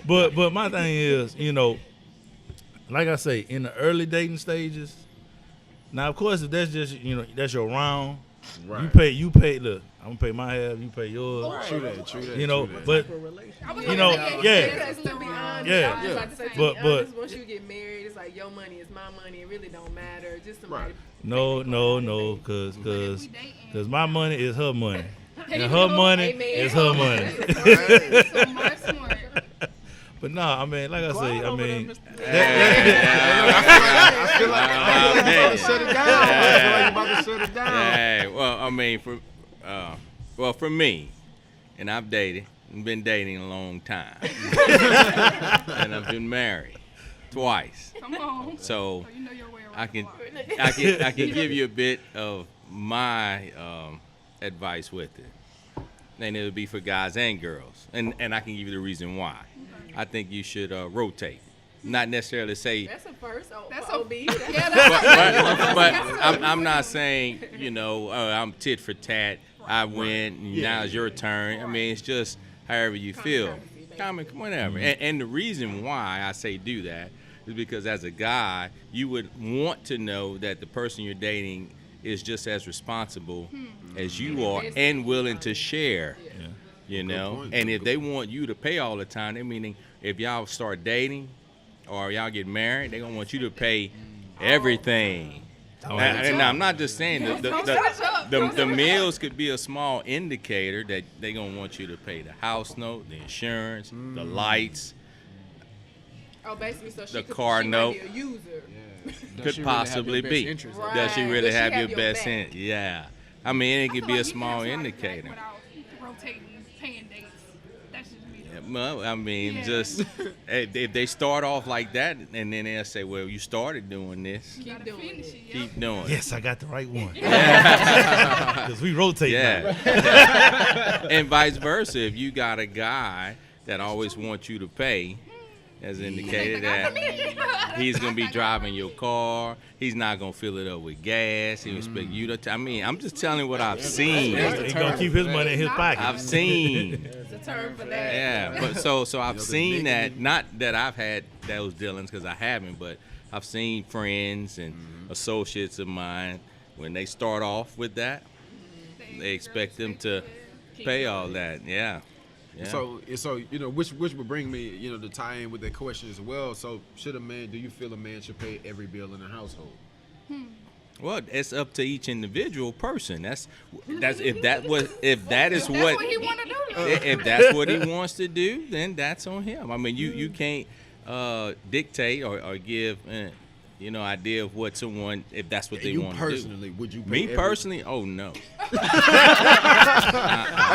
But my thing is, like I say, in the early dating stages, now of course if that's just, that's your round, right. You pay, look, I'm gonna pay my half, you pay yours. Right. True that. But But once you get married, it's like your money is my money. It really don't matter. Just somebody. No, cause my money is her money, and her money is her money. But no, like I say, I feel like you're about to shut it down. Yeah, well, for me, and I've been dating a long time, and I've been married twice. Come on. So you know your way around I can give you a bit of my advice with it, and it would be for guys and girls, and I can give you the reason why. I think you should rotate. Not necessarily say. That's a first. That's OB. But I'm not saying, I'm tit for tat. I win. Now it's your turn. It's just however you feel. Whatever. And the reason why I say do that is because as a guy, you would want to know that the person you're dating is just as responsible as you are and willing to share. And if they want you to pay all the time, meaning if y'all start dating or y'all get married, they're going to want you to pay everything. And I'm not just saying the meals could be a small indicator that they're going to want you to pay the house note, the insurance, the lights, basically, so the car note. Might be a user. Could possibly be. Right. Does she really have your best back? interest? Yeah. It could be a small indicator. Without rotating, paying dates. That's just me. Well, just if they start off like that, and then they'll say, "Well, you started doing this. Keep doing it. Keep doing it." Yes, I got the right one. Because we rotate now. And vice versa. If you got a guy that always wants you to pay, as indicated that he's gonna be driving your car. He's not gonna fill it up with gas. He expect you to. I'm just telling what I've seen. He's gonna keep his money in his pocket. I've seen. It's a term for that. Yeah, but so I've seen that. Not that I've had those dealings because I haven't, but I've seen friends and associates of mine when they start off with that, they expect them to pay all that. Yeah. Yeah. So which would bring me, to tie in with that question as well. So do you feel a man should pay every bill in the household? Well, it's up to each individual person. That's if that's what he want to do. If that's what he wants to do, then that's on him. You can't dictate or give idea of what someone, if that's what they want to do. Personally, would you pay Me personally? Oh, no. Hey,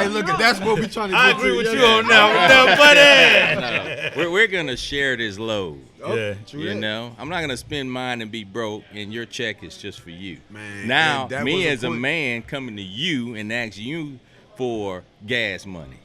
look, that's what we're trying to get to. I agree with you on that, buddy. No. We're going to share this load. Yeah. I'm not going to spend mine and be broke, and your check is just for you. Man, now, that me was as a man coming to you and ask you for gas money.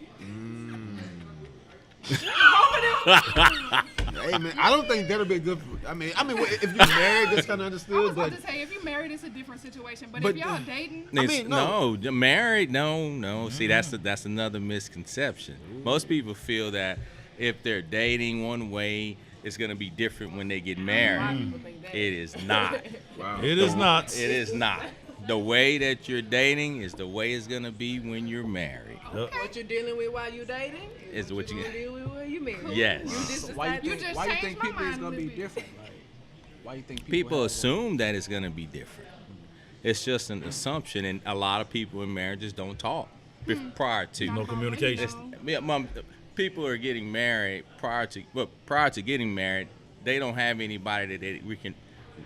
Hey, man, I don't think that'll be good for I mean, if you're married, that's kind of I was understood. about But to say, if you're married, it's a different situation. But But- if y'all dating, no. Married, no. See, that's another misconception. Most people feel that if they're dating one way, it's gonna be different when they get married. It is not. wow. It is not. It is not. The way that you're dating is the way it's gonna be when you're married. What you're dealing with while you're dating Is what you gonna deal with while you're married. Yes. You just So why you decided- think, just why you changed think my people is mind a gonna be little bit. different? Like, why you think People have assume that it's gonna be different. It's just an assumption, and a lot of people in marriages don't talk prior to. No communication. People are getting married prior to getting married, they don't have anybody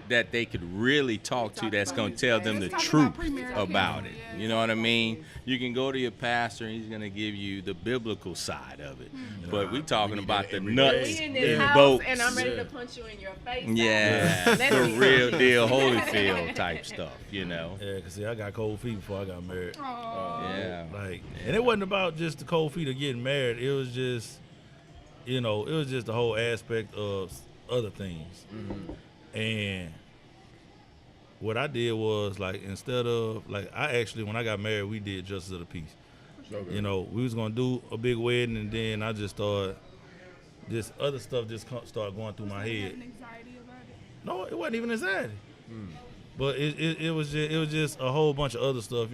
that they could really talk to that's going to tell them the Let's talk truth about premarital about it. counseling, yeah. You know what I mean? You can go to your pastor and he's going to give you the biblical side of it. But we talking about the nuts We in this and house, bolts. and I'm ready to punch you in your face. Yeah, Let's the be real honest. deal Holyfield type stuff, you know? Yeah, cause see, I got cold feet before I got married. Yeah. Like, and it wasn't about just the cold feet of getting married. It was just, it was just the whole aspect of other things. And what I did was, like, instead of, like, when I got married, we did Justice of the Peace. Okay. We was gonna do a big wedding, and then I just started, other stuff just started going through my head. Having anxiety about it. No, it wasn't even anxiety. But it was just a whole bunch of other stuff.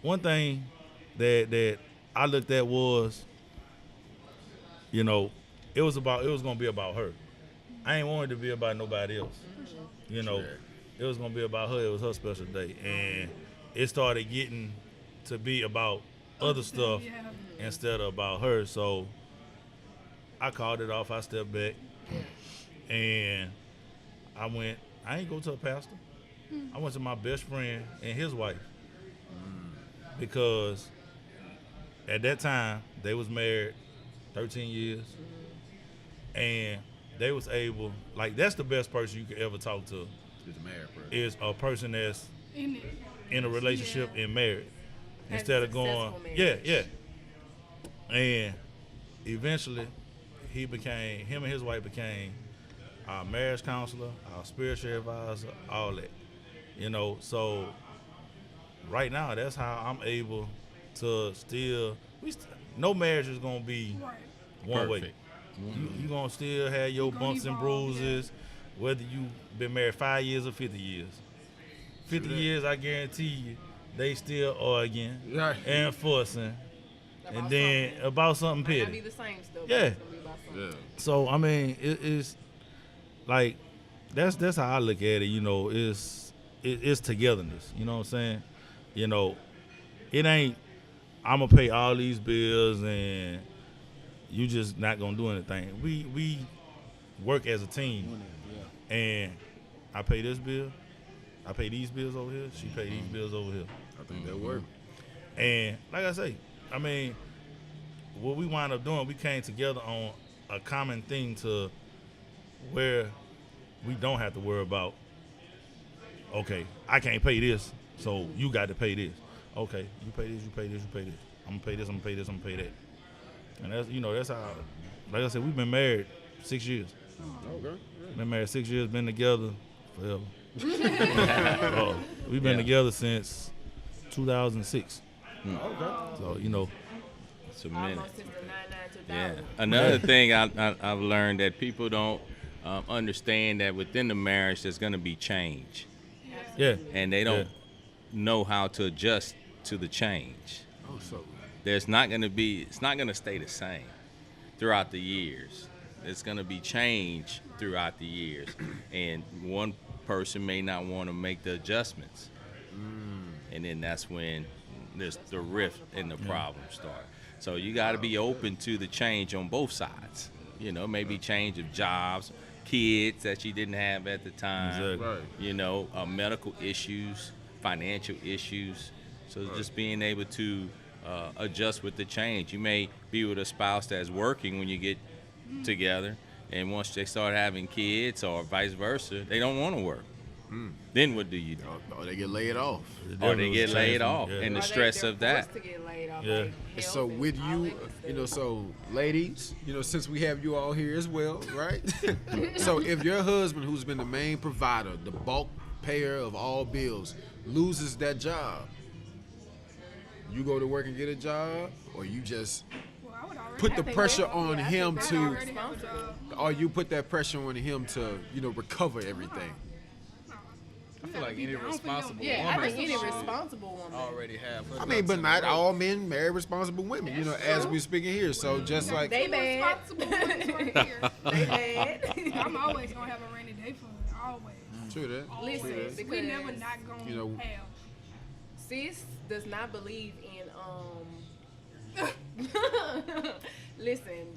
One thing that I looked at was, it was gonna be about her. I ain't wanted to be about nobody else. It was gonna be about her. It was her special day, and it started getting to be about other stuff Yeah. instead of about her. So I called it off. I stepped back, and I ain't go to a pastor. I went to my best friend and his wife, because at that time they was married 13 years, and they was able, like, that's the best person you could ever talk to, It's a married person. is a person that's In it. in a relationship and married, Has instead a of going, successful marriage. yeah. And eventually, him and his wife became our marriage counselor, our spiritual advisor, all that. So right now, that's how I'm able to still, no marriage is gonna be Right. one way. Perfect. You gonna still have your gonna bumps and evolve, bruises, whether you been married 5 years or 50 years. 50 years, I guarantee you, they still arguing Right. and fussing, and then about something Might not be petty. the same still. Yeah. It's gonna be about something. Yeah. So I mean, it's like that's how I look at it. It's togetherness. You know what I'm saying? It ain't I'm gonna pay all these bills and you just not gonna do anything. We work as a team, and I pay this bill, I pay these bills over here, she pay these bills over here. I think that worked. And like I say, I mean, what we wound up doing, we came together on a common thing to where we don't have to worry about, okay, I can't pay this, so you got to pay this. Okay, you pay this, you pay this, you pay this. I'm gonna pay this, I'm gonna pay this, I'm gonna pay that. And that's how, like I said, we've been married 6 years. Okay. Been married 6 years, been together forever. We've been together since 2006. So, It's a minute. Almost since the 99 Yeah. 2000. Another thing I've learned that people don't understand that within the marriage there's going to be change, yeah. and they don't know how to adjust to the change. Oh, so It's not going to stay the same throughout the years. It's going to be change throughout the years, and one person may not want to make the adjustments, and then that's when there's the rift and the problem start. So you got to be open to the change on both sides. Maybe change of jobs, kids that you didn't have at the time. Exactly. Right. Medical issues, financial issues. So just being able to adjust with the change. You may be with a spouse that's working when you get together, and once they start having kids or vice versa, they don't want to work. then what do you do? Or they get laid off. Or they get laid off, Yeah. and the Or stress they're of that. forced to get laid off, Yeah. like And health so and with all you, that good you know, stuff. so ladies, you know, since we have you all here as well, right? So if your husband, who's been the main provider, the bulk payer of all bills, loses that job, you go to work and get a job, or you just Well, I would already put I the think pressure that's- on yeah, I him think I to, already have a job. or you put that pressure on him to, you know, recover everything. I feel like any responsible Yeah, I woman think any should responsible woman. already have. her I mean, ducks but in a not row. all men marry responsible women, you know, as we speaking here. So just like, They bad. Responsible ones right here. They bad. I'm always gonna have a rainy day fund. Always. true that. Listen, True that. because We never not gonna You know- have. sis does not believe in listen,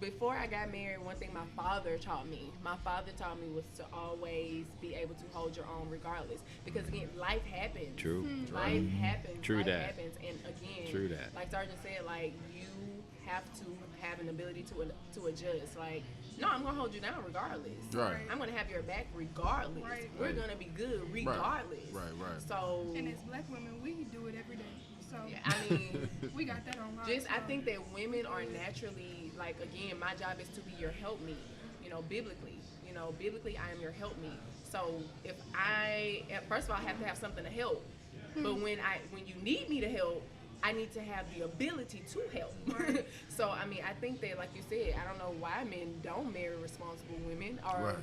before I got married, one thing my father taught me was to always be able to hold your own regardless, because again, life happens. True. Life happens. True life that. happens. And again, True that. like Sergeant said, like, you have to have an ability to adjust. Like, no, I'm gonna hold you down regardless. Right. I'm gonna have your back regardless. Right. We're Right. gonna be good regardless. Right, right. So And as black women, we do it every day. So yeah, I mean, we got that on lock. just I so. think that women are naturally, like, again, my job is to be your helpmeet. You know, biblically, I am your helpmeet. So if first of all, I have to have something to help. But when you need me to help, I need to have the ability to help. So I mean, I think that, like you said, I don't know why men don't marry responsible women, or Right.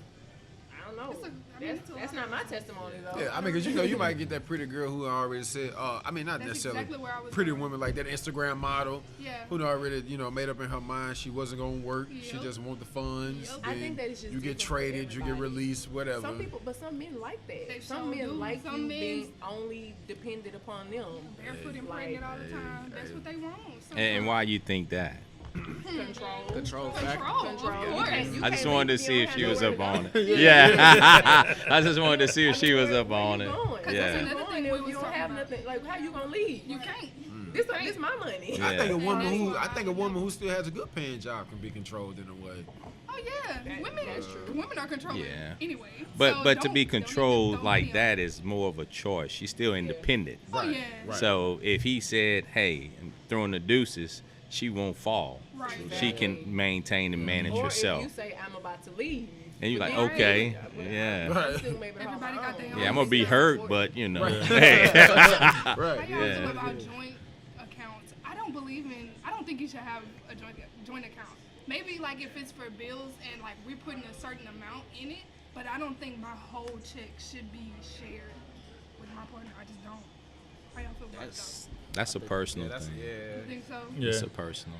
I don't know. It's a That's lot not my testimony though. Yeah, I mean, because you know, you might get that pretty girl who already said, I mean, not That's necessarily exactly where I was pretty going. woman like that Instagram model, Yeah. who already, you know, made up in her mind she wasn't gonna work. She Yep. just want the funds. Yep. I then think that it's just you get different for traded, you get everybody. released, whatever. Some men like that. They Some sure men do. like Some you men- being only dependent upon them. barefoot and Like, pregnant all the time. That's what they want. And why you think that? Control. factor. Control. Of course. You I just can't wanted to leave- see you if don't she have was nowhere up to on go. it. Yeah. I just wanted to see if she was up Where on you it. going? 'Cause that's Yeah. another thing. If you don't have nothing, like, how you gonna leave? You can't. This my money. Yeah. I think a woman who still has a good paying job can be controlled in a way. Oh yeah, That's true. women are controlling. Yeah. Anyway. But So to don't- be don't even controlled throw like me that is more of a choice. She's still independent. Oh yeah. Right. So if he said, "Hey, I'm throwing the deuces," she won't fall. Right. She can maintain and manage Or herself. if you say I'm about to leave, And you're like, then, okay, hey, yeah. I'm still maybe Everybody on my got own. their own Yeah, I'm gonna be stuff. hurt, but you know, Right. hey. How Right. y'all Yeah. feel about joint accounts? I don't think you should have a joint account. Maybe like if it's for bills and like we're putting a certain amount in it, but I don't think my whole check should be shared with my partner. I just don't. How y'all feel about that? That's a personal That's thing. You yeah. think so? Yeah. It's a personal.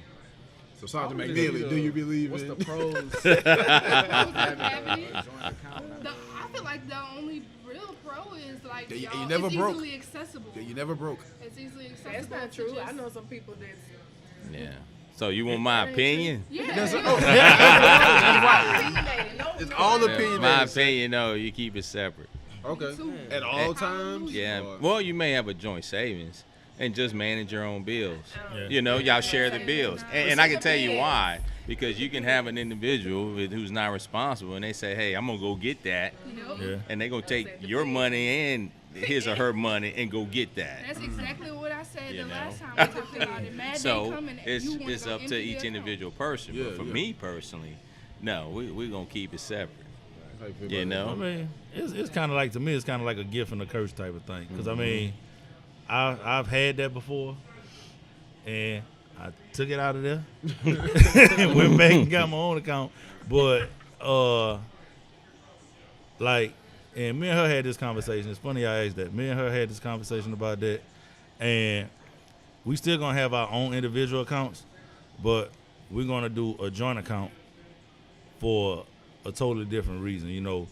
So Sergeant I would McKneely, just, do you believe What's in? the pros? Having it? Joint account. I feel like the only real pro is like Yeah, you y'all, never it's broke. easily accessible. Yeah, you never broke. It's easily accessible. That's not to true. just- I know some people that's Yeah. So you want my opinion? Yeah. That's yeah. It's all Yeah, opinion. my opinion, no, you keep it separate. Okay. Too. At all times. Yeah. Or- Well, you may have a joint savings and just manage your own bills. Yeah. You know, y'all share the bills. And I can tell you why. Because you can have an individual who's not responsible and they say, hey, I'm going to go get that. Yep. Yeah. And they're going to take your money and his or her money and go get that. That's exactly what I said You the know. last time we talked about it. Mad So day coming, it's you wanna it's go up to empty each the account. individual person. Yeah, But for yeah. me personally, no, we're going to keep it separate. How you feel You about know? I mean, it's kind of like, to me, it's kind of like a gift and a curse type of thing. Because, I mean, I've had that before, and I took it out of there, went back and got my own account. But, like, and me and her had this conversation. It's funny I asked that. Me and her had this conversation about that, and we still going to have our own individual accounts, but we're going to do a joint account for a totally different reason, you know,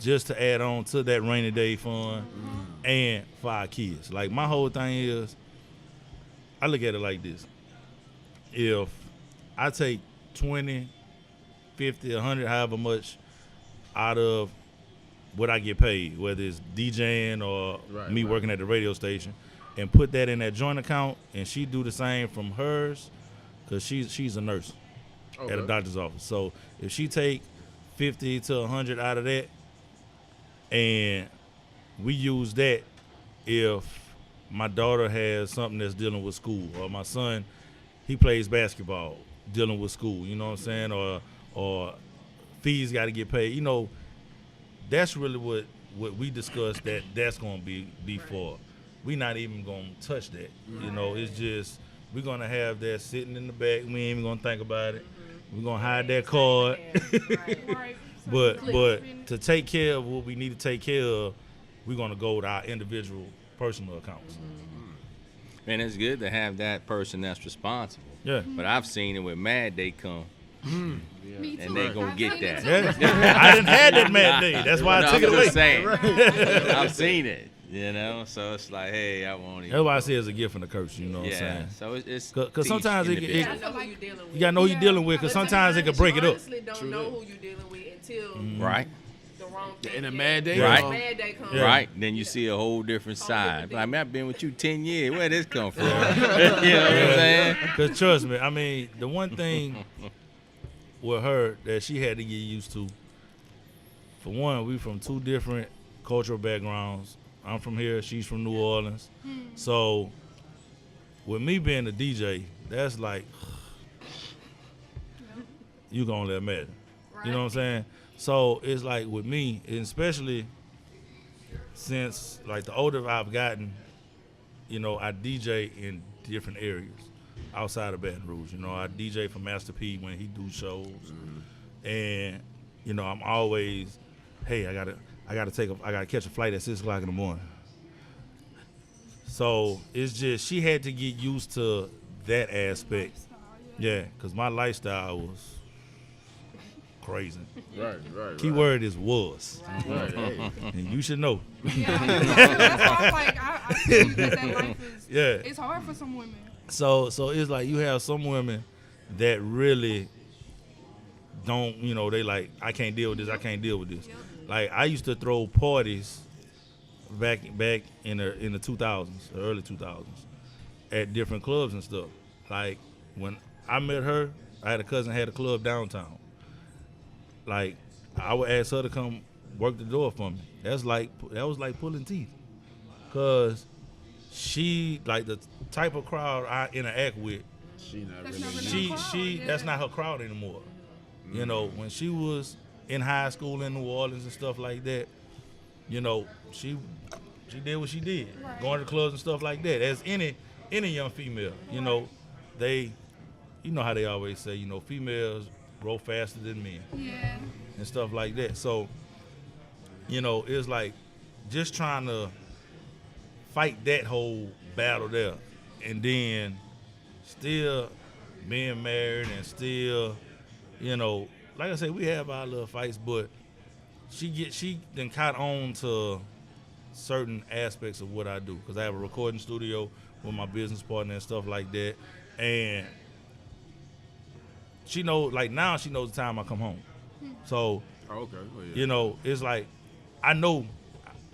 just to add on to that rainy day fund and for our kids. Like, my whole thing is, I look at it like this. If I take 20, 50, 100, however much out of what I get paid, whether it's DJing or Right, me right. working at the radio station, and put that in that joint account, and she do the same from hers, because she's a nurse at a Okay. doctor's office. So if she take 50 to 100 out of that, And we use that if my daughter has something that's dealing with school, or my son, he plays basketball, dealing with school, you know what I'm saying? Or fees got to get paid. You know, that's really what we discussed that's going to be for. We not even going to touch that. You know, it's just we're going to have that sitting in the back. We ain't even going to think about it. We're going to hide that card. Right. But to take care of what we need to take care of, we're going to go to our individual personal accounts. And it's good to have that person that's responsible. Yeah. But I've seen it with Mad Day come. Me too. And they gonna get that. Yeah. I didn't have that Mad Day. That's why I took it away. Saying. I've seen it, you know. So it's like, hey, I won't even. That's why I say it's a gift and a curse. You know what I'm saying? So it's because sometimes it You gotta know who you're dealing with. you gotta know who you're dealing with. Because sometimes it can break it up. You honestly don't know who you're dealing with until right. the wrong thing. In a Mad Day, Right. Mad Day comes. Yeah. Right, then you see a whole different side. Like, man, I've been with you 10 years. Where this come from? You know what I'm saying? Because trust me, I mean, the one thing with her that she had to get used to, for one, we from two different cultural backgrounds. I'm from here, she's from New Orleans. So with me being a DJ, that's like, you gonna let matter. You know what I'm saying? So it's like with me, and especially since like the older I've gotten, you know, I DJ in different areas outside of Baton Rouge. You know, I DJ for Master P when he do shows, and you know, I'm always, hey, I gotta catch a flight at 6 o'clock in the morning. So it's just she had to get used to that aspect, yeah, because my lifestyle was crazy. Right. Keyword is was, Right, hey. and you should know. Yeah, that's why I'm like, I think that life is, Yeah. it's hard for some women. So it's like you have some women that really don't, you know, they like, I can't deal with this, I can't deal with this. Like I used to throw parties back in the 2000s, the early 2000s, at different clubs and stuff. Like when I met her, I had a cousin had a club downtown. Like I would ask her to come work the door for me. That was like pulling teeth, cause she like the type of crowd I interact with. She not That's really. not in really that. crowd, That's not her crowd anymore. You know, when she was in high school in New Orleans and stuff like that, you know, she did what she did, going to clubs and stuff like that. As any young female, you know, you know how they always say, you know, females grow faster than men. Yeah. And stuff like that. So, you know, it's like just trying to fight that whole battle there, and then still being married and still, you know, like I said, we have our little fights, but she then caught on to certain aspects of what I do, because I have a recording studio with my business partner and stuff like that, and she knows, like now she knows the time I come home. So, Okay. Oh, yeah. you know, it's like I know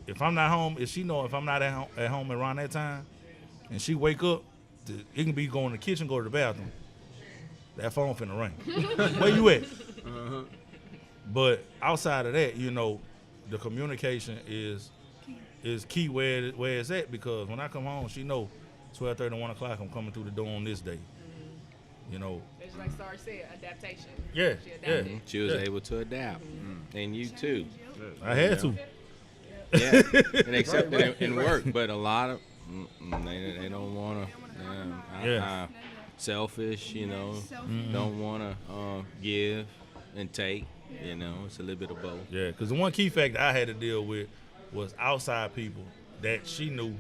if I'm not home, if she know if I'm not at home around that time, and she wake up, it can be going to the kitchen, go to the bathroom. That phone finna ring. Where you at? But outside of that, you know, the communication is key where it's at, because when I come home, she know 12:30, 1 o'clock, I'm coming through the door on this day. You know. It's like Star said, adaptation. Yeah, She yeah. adapted. She was able to adapt, and you too. I had to. Yeah, and accept it and work, but a lot of they don't want to. Yeah. Selfish, you know, don't want to give and take. You know, it's a little bit of both. Yeah, because the one key factor I had to deal with was outside people that she knew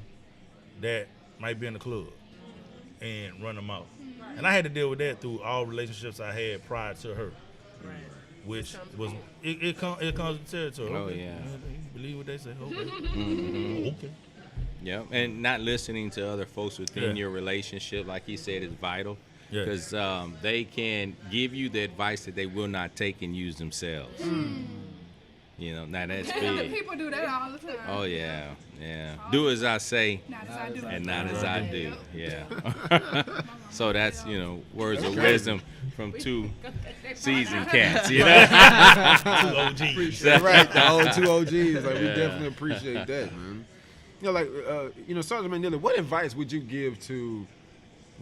that might be in the club and run them out. And I had to deal with that through all relationships I had prior to her, which was it comes with territory. Oh, Okay. yeah. You believe what they say? Okay. Okay. Yeah, and not listening to other folks within Yeah. your relationship, like he said, is vital. Yeah. Because they can give you the advice that they will not take and use themselves. Now that's The big. people do that all the time. Oh yeah. Do as I say, Not as I do. and not as I do. Yeah. So that's words of wisdom from two seasoned cats. Two OGs. Right, the old two OGs. Like we definitely appreciate that, man. Sergeant McKneely, what advice would you give to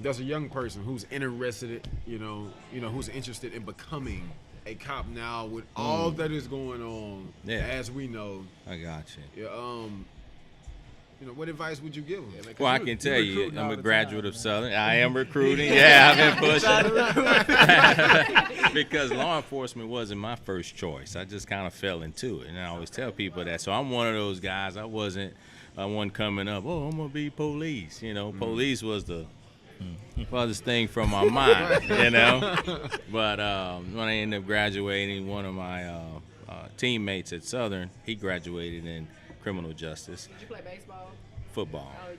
there's a young person who's interested, who's interested in becoming a cop now with all that is going on, as we know. I got you. Yeah, what advice would you give them? Well, I can tell you, I'm a graduate of Southern. I am recruiting. Yeah, I've been pushing. Because law enforcement wasn't my first choice. I just kind of fell into it. And I always tell people that. So I'm one of those guys. I wasn't one coming up, I'm going to be police. Police was the farthest thing from my mind, But when I ended up graduating, one of my teammates at Southern, he graduated in criminal justice. Did you play baseball? Football. I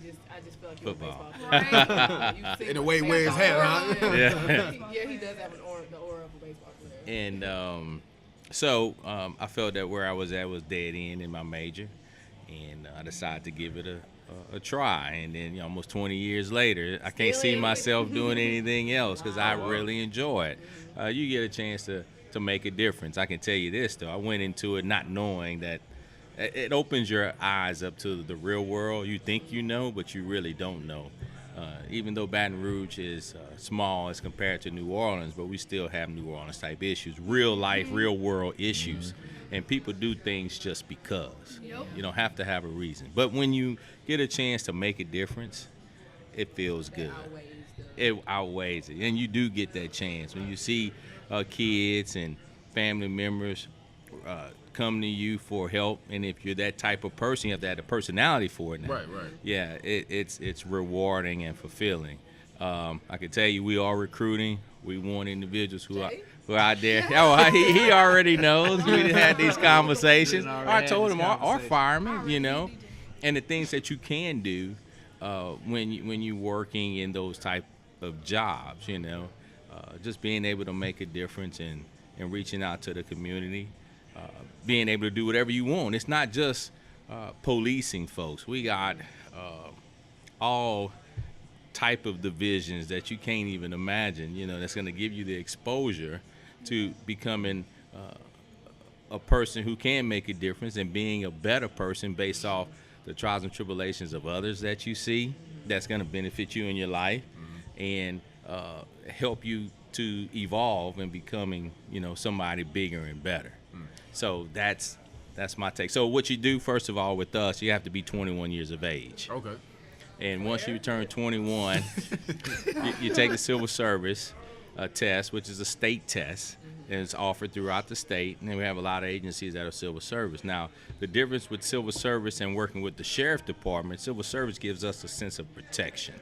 just feel like Football. Right? In a way, wear his hat, huh? Yeah, he does have the aura of a baseball player. And so I felt that where I was at was dead end in my major, and I decided to give it a try. And then almost 20 years later, I can't see myself doing anything else because I really enjoy it. You get a chance to make a difference. I can tell you this, though. I went into it not knowing that it opens your eyes up to the real world. You think you know, but you really don't know. Even though Baton Rouge is small as compared to New Orleans, but we still have New Orleans type issues, real life, real world issues. And people do things just because. You don't have to have a reason. But when you get a chance to make a difference, it feels good. It outweighs it. And you do get that chance. When you see kids and family members come to you for help, and if you're that type of person, you have to have the personality for it now. Right. Yeah, it's rewarding and fulfilling. I can tell you we are recruiting. We want individuals who are out there. Oh, he already knows. We had these conversations. I told him, our firemen, and the things that you can do when you're working in those type of jobs, just being able to make a difference and reaching out to the community, being able to do whatever you want. It's not just policing folks. We got all type of divisions that you can't even imagine, that's going to give you the exposure to becoming a person who can make a difference and being a better person based off the trials and tribulations of others that you see. That's going to benefit you in your life and help you to evolve and becoming, somebody bigger and better. So that's my take. So what you do, first of all, with us, you have to be 21 years of age. Okay. And once you turn 21, you take the civil service test, which is a state test, and it's offered throughout the state. And then we have a lot of agencies that are civil service. Now, the difference with civil service and working with the sheriff department, civil service gives us a sense of protection.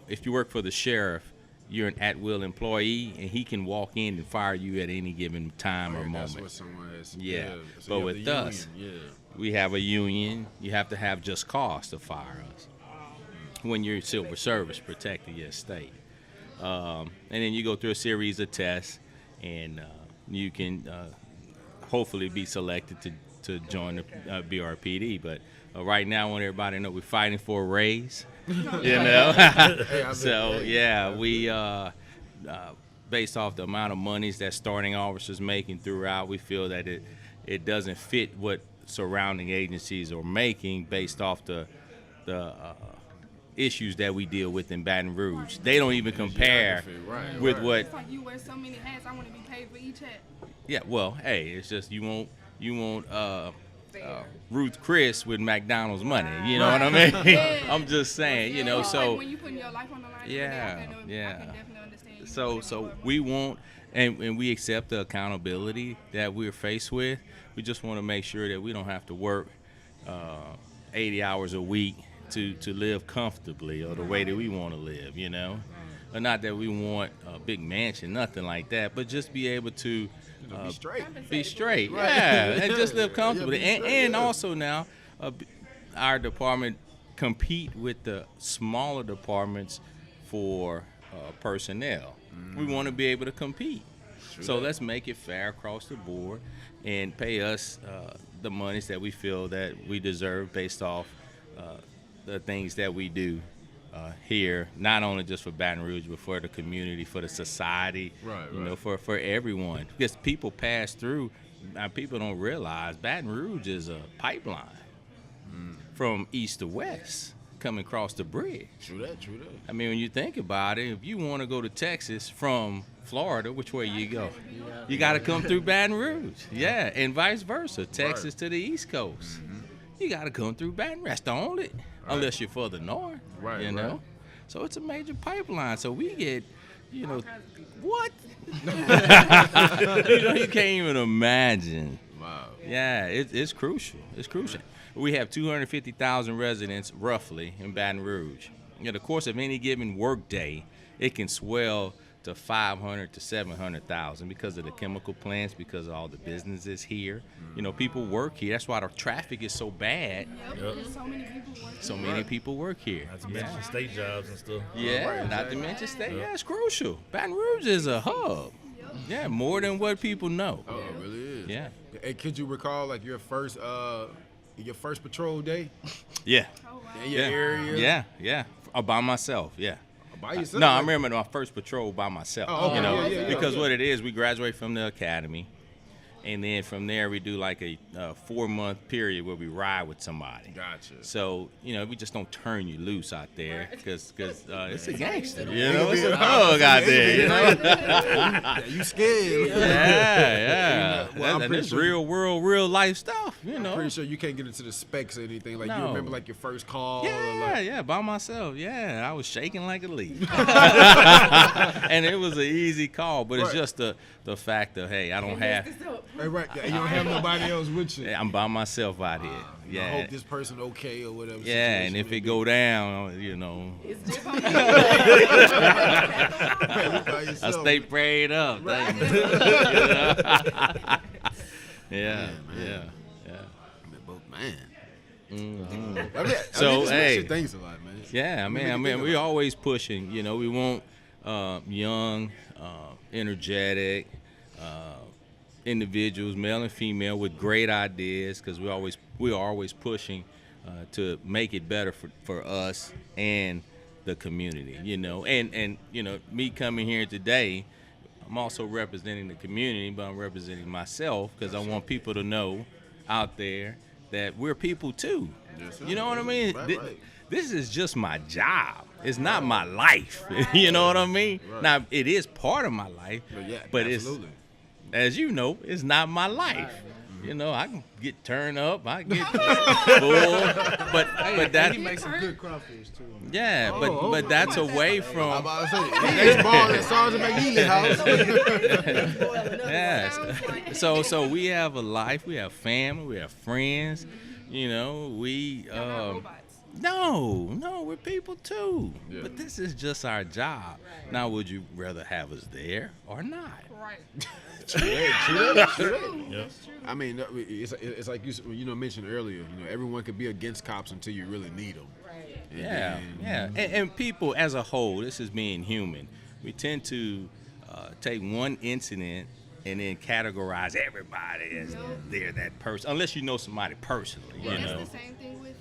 If you work for the sheriff, you're an at-will employee, and he can walk in and fire you at any given time or moment. That's what someone has. Yeah. So but with us, we have a union. You have to have just cause to fire us when you're civil service protecting your state. And then you go through a series of tests, and you can hopefully be selected to join the BRPD. But right now, I want everybody to know we're fighting for a raise. So we based off the amount of monies that starting officers making throughout, we feel that it doesn't fit what surrounding agencies are making based off the issues that we deal with in Baton Rouge. They don't even compare with what. It's like you wear so many hats. I want to be paid for each hat. Yeah, well, hey, it's just you won't Ruth Chris with McDonald's money. You know what I mean? I'm just saying, so. Like when you putting your life on the line. I can definitely understand. So we won't, and we accept the accountability that we're faced with. We just want to make sure that we don't have to work 80 hours a week to live comfortably or the way that we want to live, Or not that we want a big mansion, nothing like that, but just be able to be straight, and just live comfortably. And also now, our department compete with the smaller departments for personnel. We want to be able to compete. So let's make it fair across the board and pay us the monies that we feel that we deserve based off the things that we do here, not only just for Baton Rouge, but for the community, for the society, you know, for everyone. Because people pass through, people don't realize Baton Rouge is a pipeline from east to west coming across the bridge. True that. I mean, when you think about it, if you want to go to Texas from Florida, which way you go? You got to come through Baton Rouge. Yeah, and vice versa. Texas to the East Coast. You got to come through Baton Rouge. That's the only, unless you're further north, you know? So it's a major pipeline. So we get, you know, what? You know, you can't even imagine. Wow. Yeah, it's crucial. It's crucial. We have 250,000 residents, roughly, in Baton Rouge. In the course of any given work day, it can swell to 500 to 700,000 because of the chemical plants, because of all the businesses here. You know, people work here. That's why the traffic is so bad. So many people work. So many people work here. Not to mention state jobs and stuff. Yeah, not to mention state. Yeah, it's crucial. Baton Rouge is a hub. Yeah, more than what people know. Oh, it really is. Yeah. Hey, could you recall like your first patrol day? Yeah. In your area? Yeah. By myself, yeah. By yourself? No, I remember my first patrol by myself. Oh, okay. You know, Yeah. because what it is, we graduate from the academy, and then from there we do like a 4-month period where we ride with somebody. Gotcha. So, you know, we just don't turn you loose out there because it's a gangster. You know, it's a thug out there. You know? You scared. Yeah. Well, I'm pretty That's sure real life stuff. You know. I'm pretty sure you can't get into the specs or anything. Like, you No. remember, like, your first call? Yeah, by myself. Yeah, I was shaking like a leaf. And it was an easy call, but it's just the fact of, hey, I don't have. Hey, right. Yeah, you don't have nobody else with you. I'm by myself out here. I hope this person okay or whatever. Yeah, and if it go down, you know, I stay prayed up. Thank you. Yeah. Man. So, hey. Thanks a lot, man. Yeah, I mean, we're always pushing. You know, we want young, energetic individuals, male and female, with great ideas, because we are always pushing to make it better for us and the community. You know, and you know, me coming here today, I'm also representing the community, but I'm representing myself because I want people to know out there that we're people too. Yes, you know what I mean? Right. This is just my job. It's not my life. You know what I mean? Right. Now, it is part of my life, but absolutely. It's, as you know, it's not my life. You know, I can get turned up, I get full, but that He makes some good crawfish too. yeah, but that's away I'm from about to say, next ball at Sergeant McKneely house. yes. So we have a life, we have family, we have friends. You know, we no, we're people too. Yeah. But this is just our job. Now, would you rather have us there or not? Right. True that. Yeah. I mean, it's like you mentioned earlier. You know, everyone could be against cops until you really need them. Right. Yeah. And people as a whole, this is being human. We tend to take one incident and then categorize everybody as they're that person, unless you know somebody personally. You know. That's the same thing with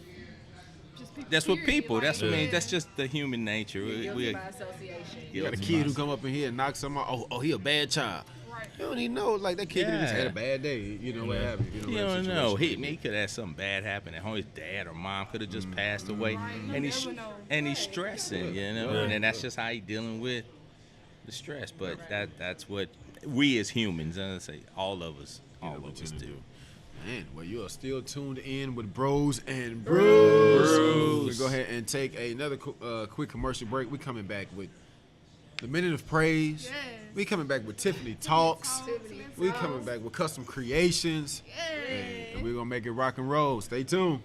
just people. That's what period. people. Like, That's what I mean. That's just the human nature. Guilty by association. You got a kid who come up in here and knock someone out. Oh, he a bad child. Right. You don't even know. Like, that kid could just Yeah. had a bad day. You know what happened. You don't know. He could have something bad happen at home. His dad or mom could have just passed away, and he's never know. stressing. You know, and then that's just how he's dealing with the stress. But that's what we as humans, and I say all of us do. Man, well, you are still tuned in with Breauxs and Brews. We'll go ahead and take another quick commercial break. We're coming back with the Minute of Praise. Yes. We coming back with Tiffany Talks. We coming back with Custom Creations. And we're going to make it rock and roll. Stay tuned.